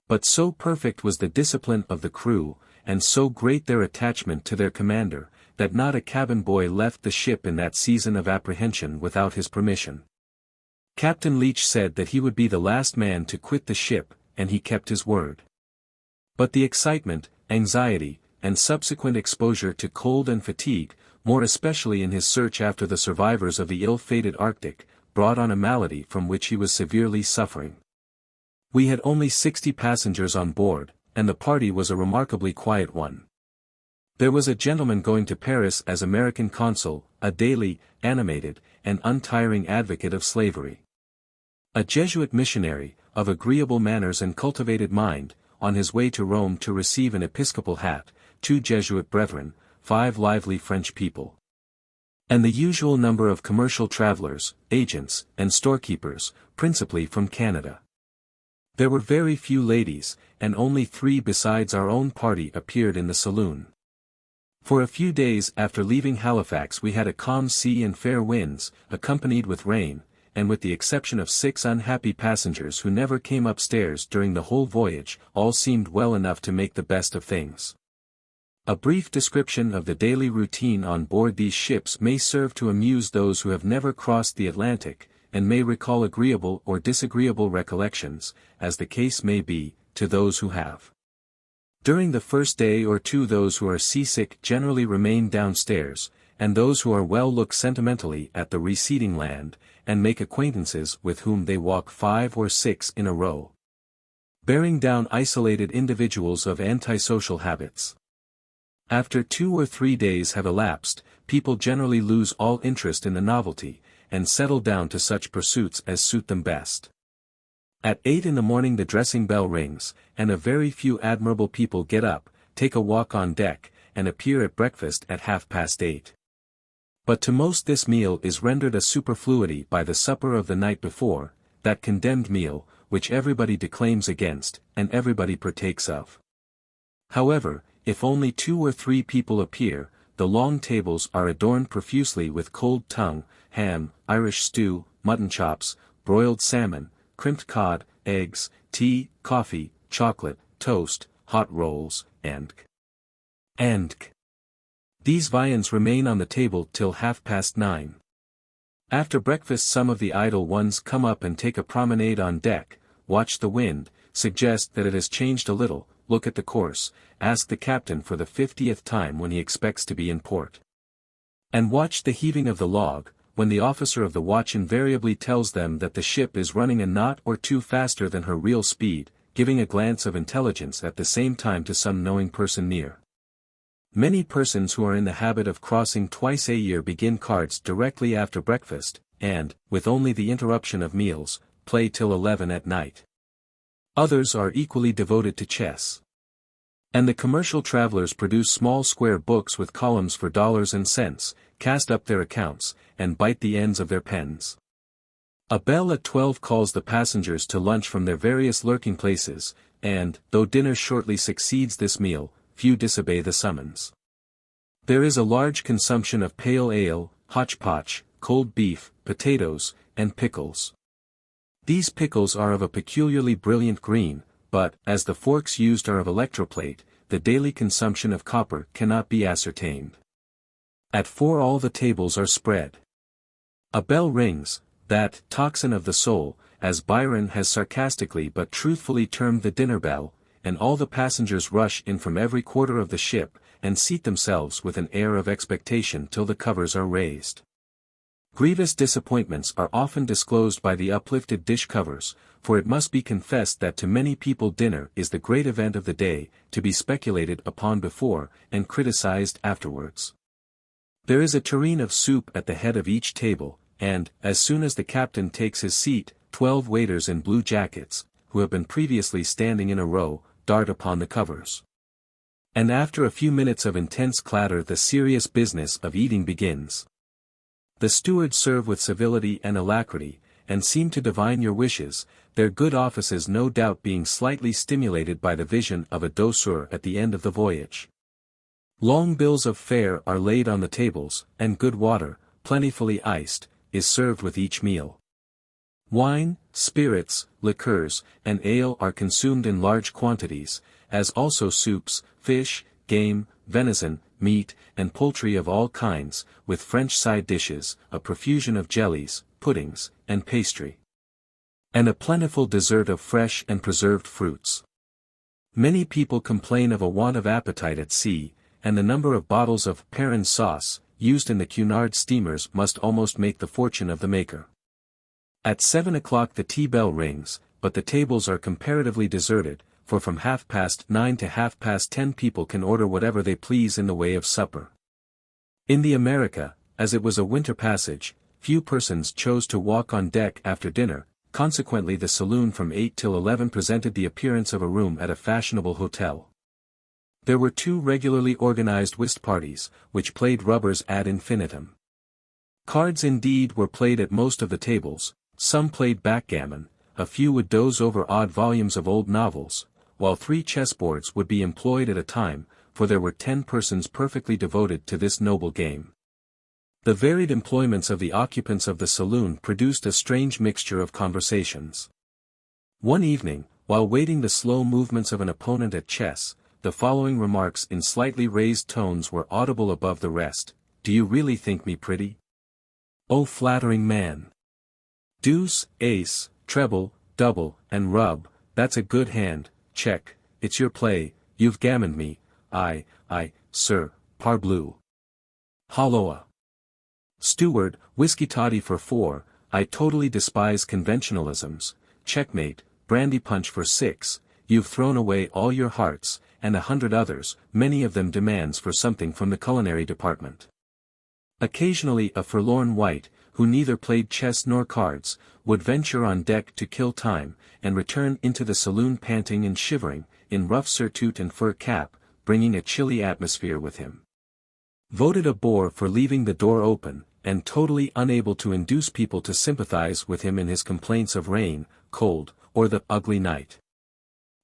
But so perfect was the discipline of the crew, and so great their attachment to their commander, that not a cabin boy left the ship in that season of apprehension without his permission. Captain Leach said that he would be the last man to quit the ship, and he kept his word. But the excitement, anxiety, and subsequent exposure to cold and fatigue, more especially in his search after the survivors of the ill-fated Arctic, brought on a malady from which he was severely suffering. We had only 60 passengers on board, and the party was a remarkably quiet one. There was a gentleman going to Paris as American consul, a daily, animated, and untiring advocate of slavery. A Jesuit missionary, of agreeable manners and cultivated mind, on his way to Rome to receive an episcopal hat, 2 Jesuit brethren, 5 lively French people. and the usual number of commercial travelers, agents, and storekeepers, principally from Canada. There were very few ladies, and only 3 besides our own party appeared in the saloon. For a few days after leaving Halifax we had a calm sea and fair winds, accompanied with rain, and with the exception of 6 unhappy passengers who never came upstairs during the whole voyage, all seemed well enough to make the best of things. A brief description of the daily routine on board these ships may serve to amuse those who have never crossed the Atlantic, and may recall agreeable or disagreeable recollections, as the case may be, to those who have. During the first day or 2 those who are seasick generally remain downstairs, and those who are well look sentimentally at the receding land, and make acquaintances with whom they walk 5 or 6 in a row, bearing down isolated individuals of antisocial habits. After 2 or 3 days have elapsed, people generally lose all interest in the novelty, and settle down to such pursuits as suit them best. At 8 in the morning the dressing bell rings, and a very few admirable people get up, take a walk on deck, and appear at breakfast at 8:30. But to most this meal is rendered a superfluity by the supper of the night before, that condemned meal, which everybody declaims against, and everybody partakes of. However, if only 2 or 3 people appear, the long tables are adorned profusely with cold tongue, ham, Irish stew, mutton chops, broiled salmon, crimped cod, eggs, tea, coffee, chocolate, toast, hot rolls, and these viands remain on the table till 9:30. After breakfast some of the idle ones come up and take a promenade on deck, watch the wind, suggest that it has changed a little, look at the course, ask the captain for the 50th time when he expects to be in port, and watch the heaving of the log, when the officer of the watch invariably tells them that the ship is running a knot or 2 faster than her real speed, giving a glance of intelligence at the same time to some knowing person near. Many persons who are in the habit of crossing twice a year begin cards directly after breakfast, and, with only the interruption of meals, play till 11 at night. Others are equally devoted to chess. And the commercial travelers produce small square books with columns for dollars and cents, cast up their accounts, and bite the ends of their pens. A bell at 12 calls the passengers to lunch from their various lurking places, and, though dinner shortly succeeds this meal, few disobey the summons. There is a large consumption of pale ale, hotchpotch, cold beef, potatoes, and pickles. These pickles are of a peculiarly brilliant green, but, as the forks used are of electroplate, the daily consumption of copper cannot be ascertained. At 4 all the tables are spread. A bell rings, that tocsin of the soul, as Byron has sarcastically but truthfully termed the dinner bell, and all the passengers rush in from every quarter of the ship, and seat themselves with an air of expectation till the covers are raised. Grievous disappointments are often disclosed by the uplifted dish covers, for it must be confessed that to many people dinner is the great event of the day, to be speculated upon before, and criticized afterwards. There is a tureen of soup at the head of each table, and, as soon as the captain takes his seat, 12 waiters in blue jackets, who have been previously standing in a row, dart upon the covers. And after a few minutes of intense clatter the serious business of eating begins. The stewards serve with civility and alacrity, and seem to divine your wishes, their good offices no doubt being slightly stimulated by the vision of a douceur at the end of the voyage. Long bills of fare are laid on the tables, and good water, plentifully iced, is served with each meal. Wine, spirits, liqueurs, and ale are consumed in large quantities, as also soups, fish, game, venison, meat, and poultry of all kinds, with French side dishes, a profusion of jellies, puddings, and pastry, and a plentiful dessert of fresh and preserved fruits. Many people complain of a want of appetite at sea, and the number of bottles of Perrin sauce, used in the Cunard steamers must almost make the fortune of the maker. At 7 o'clock the tea bell rings, but the tables are comparatively deserted, for from 9:30 to 10:30 people can order whatever they please in the way of supper. In the America, as it was a winter passage, few persons chose to walk on deck after dinner, consequently the saloon from 8 till 11 presented the appearance of a room at a fashionable hotel. There were 2 regularly organized whist parties, which played rubbers ad infinitum. Cards indeed were played at most of the tables, some played backgammon, a few would doze over odd volumes of old novels, while 3 chessboards would be employed at a time, for there were 10 persons perfectly devoted to this noble game. The varied employments of the occupants of the saloon produced a strange mixture of conversations. One evening, while waiting the slow movements of an opponent at chess, the following remarks in slightly raised tones were audible above the rest: "Do you really think me pretty? Oh, flattering man! Deuce, ace, treble, double, and rub, that's a good hand, check, it's your play, you've gammoned me, I, sir, parbleu. Holloa. Steward, whiskey toddy for 4, I totally despise conventionalisms, checkmate, brandy punch for 6, you've thrown away all your hearts, and 100 others, many of them demands for something from the culinary department." Occasionally a forlorn wight, who neither played chess nor cards, would venture on deck to kill time, and return into the saloon panting and shivering, in rough surtout and fur cap, bringing a chilly atmosphere with him. Voted a bore for leaving the door open, and totally unable to induce people to sympathize with him in his complaints of rain, cold, or the ugly night.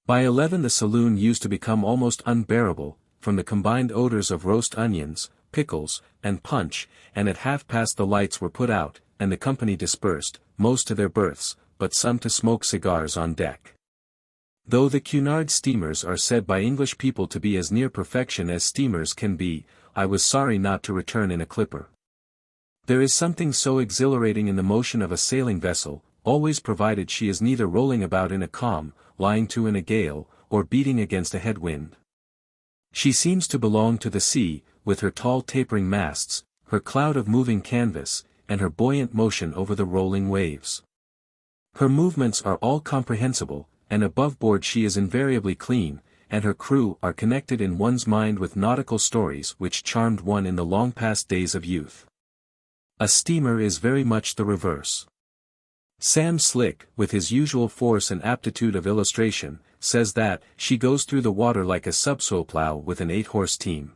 By 11 the saloon used to become almost unbearable, from the combined odors of roast onions, pickles, and punch, and at 1/2 the lights were put out, and the company dispersed, most to their berths, but some to smoke cigars on deck. Though the Cunard steamers are said by English people to be as near perfection as steamers can be, I was sorry not to return in a clipper. There is something so exhilarating in the motion of a sailing vessel, always provided she is neither rolling about in a calm, lying to in a gale, or beating against a head wind. She seems to belong to the sea, with her tall tapering masts, her cloud of moving canvas, and her buoyant motion over the rolling waves. Her movements are all comprehensible, and above board she is invariably clean, and her crew are connected in one's mind with nautical stories which charmed one in the long-past days of youth. A steamer is very much the reverse. Sam Slick, with his usual force and aptitude of illustration, says that she goes through the water like a subsoil plow with an 8-horse team.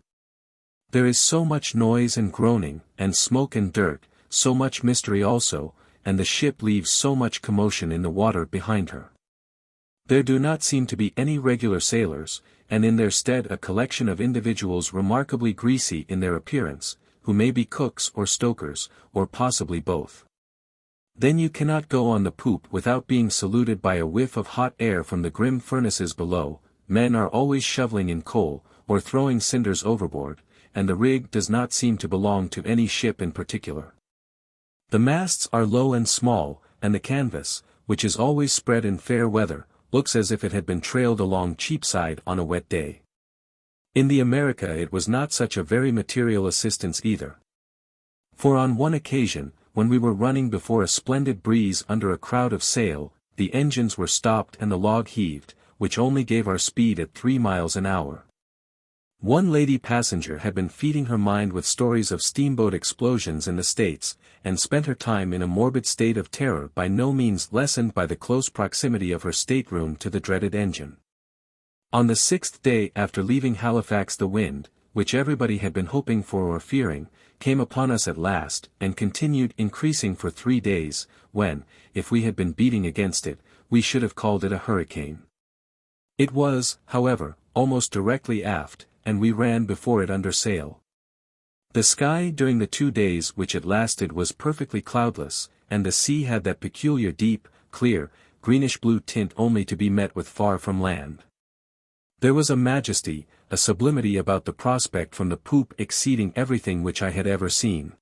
There is so much noise and groaning, and smoke and dirt, so much mystery also, and the ship leaves so much commotion in the water behind her. There do not seem to be any regular sailors, and in their stead a collection of individuals remarkably greasy in their appearance, who may be cooks or stokers, or possibly both. Then you cannot go on the poop without being saluted by a whiff of hot air from the grim furnaces below. Men are always shoveling in coal, or throwing cinders overboard, and the rig does not seem to belong to any ship in particular. The masts are low and small, and the canvas, which is always spread in fair weather, looks as if it had been trailed along Cheapside on a wet day. In the America it was not such a very material assistance either. For on one occasion, when we were running before a splendid breeze under a crowd of sail, the engines were stopped and the log heaved, which only gave our speed at 3 miles an hour. One lady passenger had been feeding her mind with stories of steamboat explosions in the States, and spent her time in a morbid state of terror by no means lessened by the close proximity of her stateroom to the dreaded engine. On the 6th day after leaving Halifax the wind, which everybody had been hoping for or fearing, came upon us at last, and continued increasing for 3 days, when, if we had been beating against it, we should have called it a hurricane. It was, however, almost directly aft, and we ran before it under sail. The sky during the 2 days which it lasted was perfectly cloudless, and the sea had that peculiar deep, clear, greenish-blue tint only to be met with far from land. There was a majesty, a sublimity about the prospect from the poop exceeding everything which I had ever seen.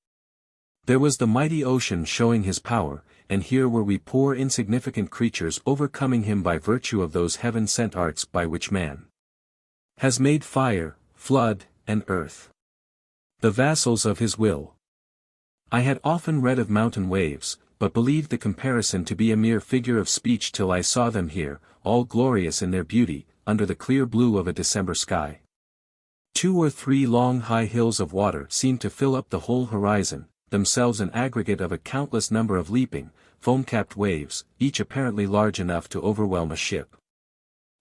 There was the mighty ocean showing his power, and here were we poor insignificant creatures overcoming him by virtue of those heaven-sent arts by which man has made fire, flood, and earth the vassals of his will. I had often read of mountain waves, but believed the comparison to be a mere figure of speech till I saw them here, all glorious in their beauty, under the clear blue of a December sky. 2 or 3 long high hills of water seemed to fill up the whole horizon, themselves an aggregate of a countless number of leaping, foam-capped waves, each apparently large enough to overwhelm a ship.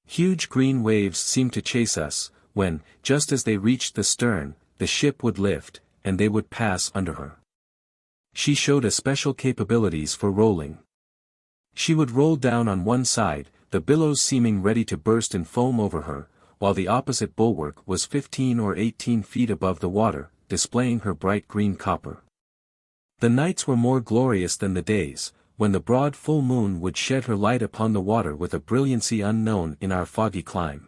Huge green waves seemed to chase us, when, just as they reached the stern, the ship would lift, and they would pass under her. She showed especial capabilities for rolling. She would roll down on one side, the billows seeming ready to burst in foam over her, while the opposite bulwark was 15 or 18 feet above the water, displaying her bright green copper. The nights were more glorious than the days, when the broad full moon would shed her light upon the water with a brilliancy unknown in our foggy clime.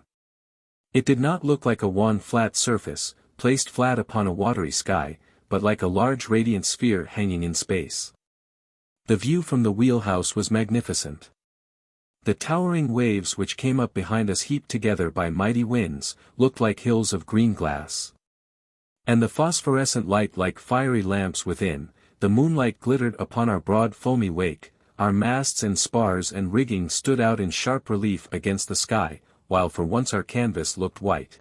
It did not look like a wan flat surface, placed flat upon a watery sky, but like a large radiant sphere hanging in space. The view from the wheelhouse was magnificent. The towering waves which came up behind us heaped together by mighty winds, looked like hills of green glass. And the phosphorescent light like fiery lamps within, the moonlight glittered upon our broad foamy wake, our masts and spars and rigging stood out in sharp relief against the sky, while for once our canvas looked white.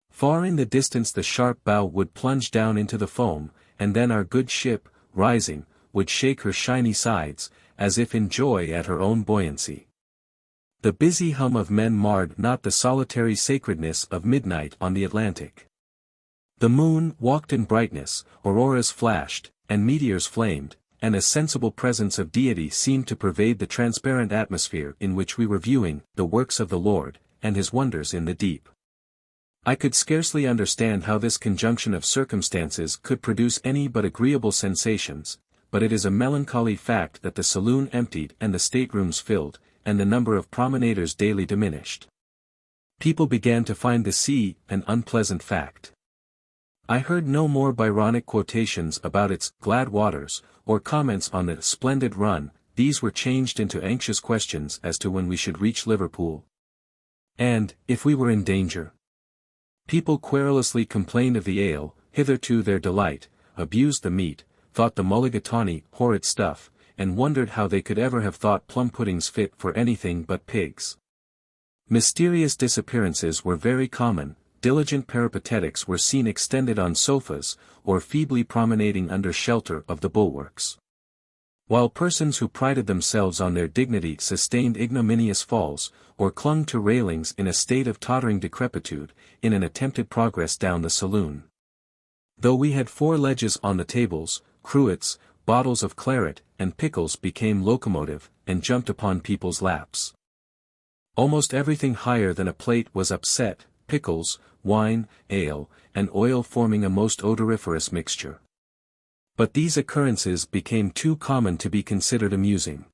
Far in the distance the sharp bow would plunge down into the foam, and then our good ship, rising, would shake her shiny sides, as if in joy at her own buoyancy. The busy hum of men marred not the solitary sacredness of midnight on the Atlantic. The moon walked in brightness, auroras flashed, and meteors flamed, and a sensible presence of deity seemed to pervade the transparent atmosphere in which we were viewing the works of the Lord, and his wonders in the deep. I could scarcely understand how this conjunction of circumstances could produce any but agreeable sensations, but it is a melancholy fact that the saloon emptied and the staterooms filled, and the number of promenaders daily diminished. People began to find the sea an unpleasant fact. I heard no more Byronic quotations about its glad waters, or comments on the splendid run. These were changed into anxious questions as to when we should reach Liverpool. And, if we were in danger. People querulously complained of the ale, hitherto their delight, abused the meat, thought the mulligatawny horrid stuff, and wondered how they could ever have thought plum puddings fit for anything but pigs. Mysterious disappearances were very common. Diligent peripatetics were seen extended on sofas, or feebly promenading under shelter of the bulwarks. While persons who prided themselves on their dignity sustained ignominious falls, or clung to railings in a state of tottering decrepitude, in an attempted progress down the saloon. Though we had 4 ledges on the tables, cruets, bottles of claret, and pickles became locomotive, and jumped upon people's laps. Almost everything higher than a plate was upset, pickles, wine, ale, and oil forming a most odoriferous mixture. But these occurrences became too common to be considered amusing.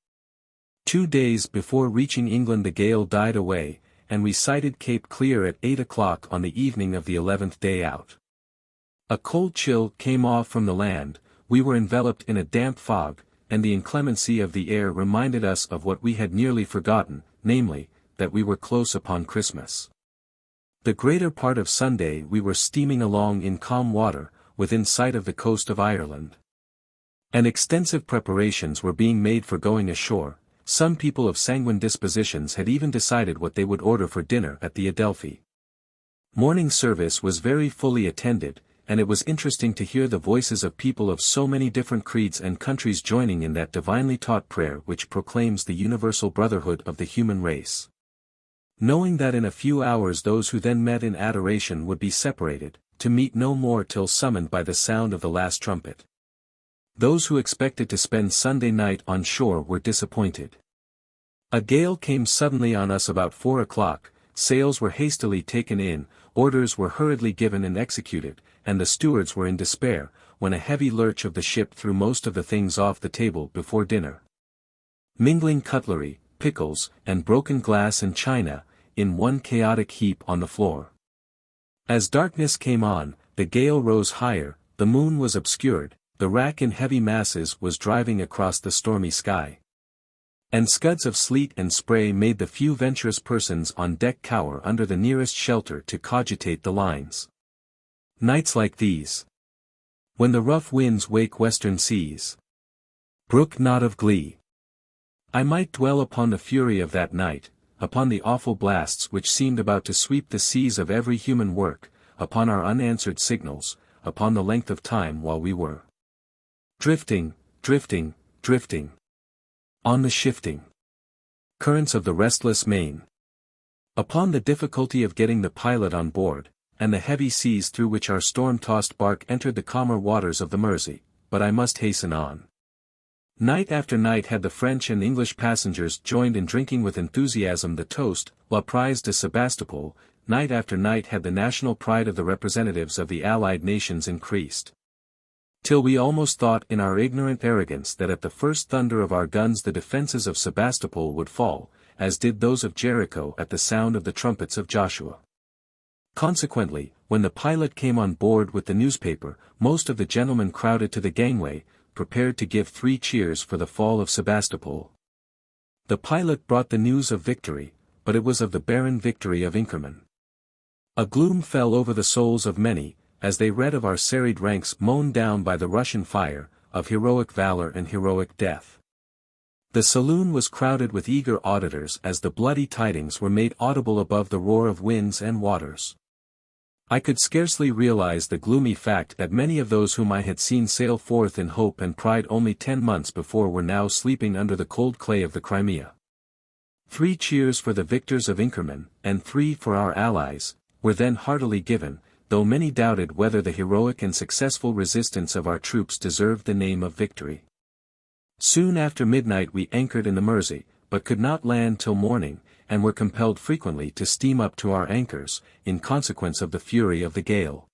2 days before reaching England the gale died away, and we sighted Cape Clear at 8 o'clock on the evening of the 11th day out. A cold chill came off from the land, we were enveloped in a damp fog, and the inclemency of the air reminded us of what we had nearly forgotten, namely, that we were close upon Christmas. The greater part of Sunday we were steaming along in calm water, within sight of the coast of Ireland. And extensive preparations were being made for going ashore. Some people of sanguine dispositions had even decided what they would order for dinner at the Adelphi. Morning service was very fully attended, and it was interesting to hear the voices of people of so many different creeds and countries joining in that divinely taught prayer which proclaims the universal brotherhood of the human race. Knowing that in a few hours those who then met in adoration would be separated, to meet no more till summoned by the sound of the last trumpet. Those who expected to spend Sunday night on shore were disappointed. A gale came suddenly on us about 4 o'clock, sails were hastily taken in, orders were hurriedly given and executed, and the stewards were in despair, when a heavy lurch of the ship threw most of the things off the table before dinner. Mingling cutlery, pickles, and broken glass and china, in one chaotic heap on the floor. As darkness came on, the gale rose higher, the moon was obscured, the rack in heavy masses was driving across the stormy sky. And scuds of sleet and spray made the few venturous persons on deck cower under the nearest shelter to cogitate the lines. Nights like these, when the rough winds wake western seas, brook not of glee. I might dwell upon the fury of that night, upon the awful blasts which seemed about to sweep the seas of every human work, upon our unanswered signals, upon the length of time while we were drifting, drifting, drifting on the shifting currents of the restless main, upon the difficulty of getting the pilot on board, and the heavy seas through which our storm-tossed bark entered the calmer waters of the Mersey, but I must hasten on. Night after night had the French and English passengers joined in drinking with enthusiasm the toast, La Prise de Sebastopol. Night after night had the national pride of the representatives of the Allied nations increased. Till we almost thought in our ignorant arrogance that at the first thunder of our guns the defences of Sebastopol would fall, as did those of Jericho at the sound of the trumpets of Joshua. Consequently, when the pilot came on board with the newspaper, most of the gentlemen crowded to the gangway, prepared to give 3 cheers for the fall of Sebastopol. The pilot brought the news of victory, but it was of the barren victory of Inkerman. A gloom fell over the souls of many, as they read of our serried ranks mown down by the Russian fire, of heroic valor and heroic death. The saloon was crowded with eager auditors as the bloody tidings were made audible above the roar of winds and waters. I could scarcely realize the gloomy fact that many of those whom I had seen sail forth in hope and pride only 10 months before were now sleeping under the cold clay of the Crimea. 3 cheers for the victors of Inkerman, and 3 for our allies, were then heartily given, though many doubted whether the heroic and successful resistance of our troops deserved the name of victory. Soon after midnight we anchored in the Mersey, but could not land till morning, and were compelled frequently to steam up to our anchors, in consequence of the fury of the gale.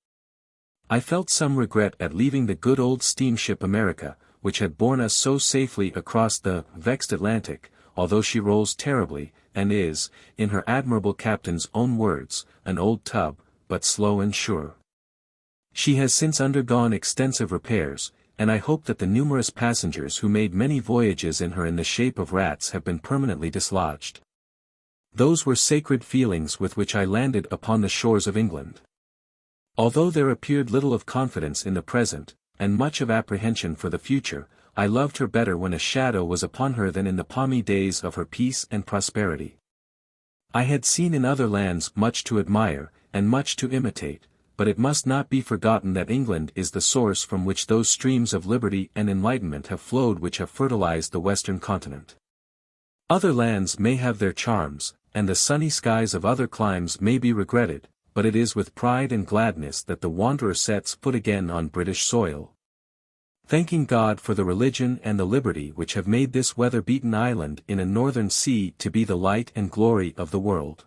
I felt some regret at leaving the good old steamship America, which had borne us so safely across the vexed Atlantic, although she rolls terribly, and is, in her admirable captain's own words, an old tub, but slow and sure. She has since undergone extensive repairs, and I hope that the numerous passengers who made many voyages in her in the shape of rats have been permanently dislodged. Those were sacred feelings with which I landed upon the shores of England. Although there appeared little of confidence in the present, and much of apprehension for the future, I loved her better when a shadow was upon her than in the palmy days of her peace and prosperity. I had seen in other lands much to admire, and much to imitate, but it must not be forgotten that England is the source from which those streams of liberty and enlightenment have flowed which have fertilized the western continent. Other lands may have their charms, and the sunny skies of other climes may be regretted, but it is with pride and gladness that the wanderer sets foot again on British soil, thanking God for the religion and the liberty which have made this weather-beaten island in a northern sea to be the light and glory of the world.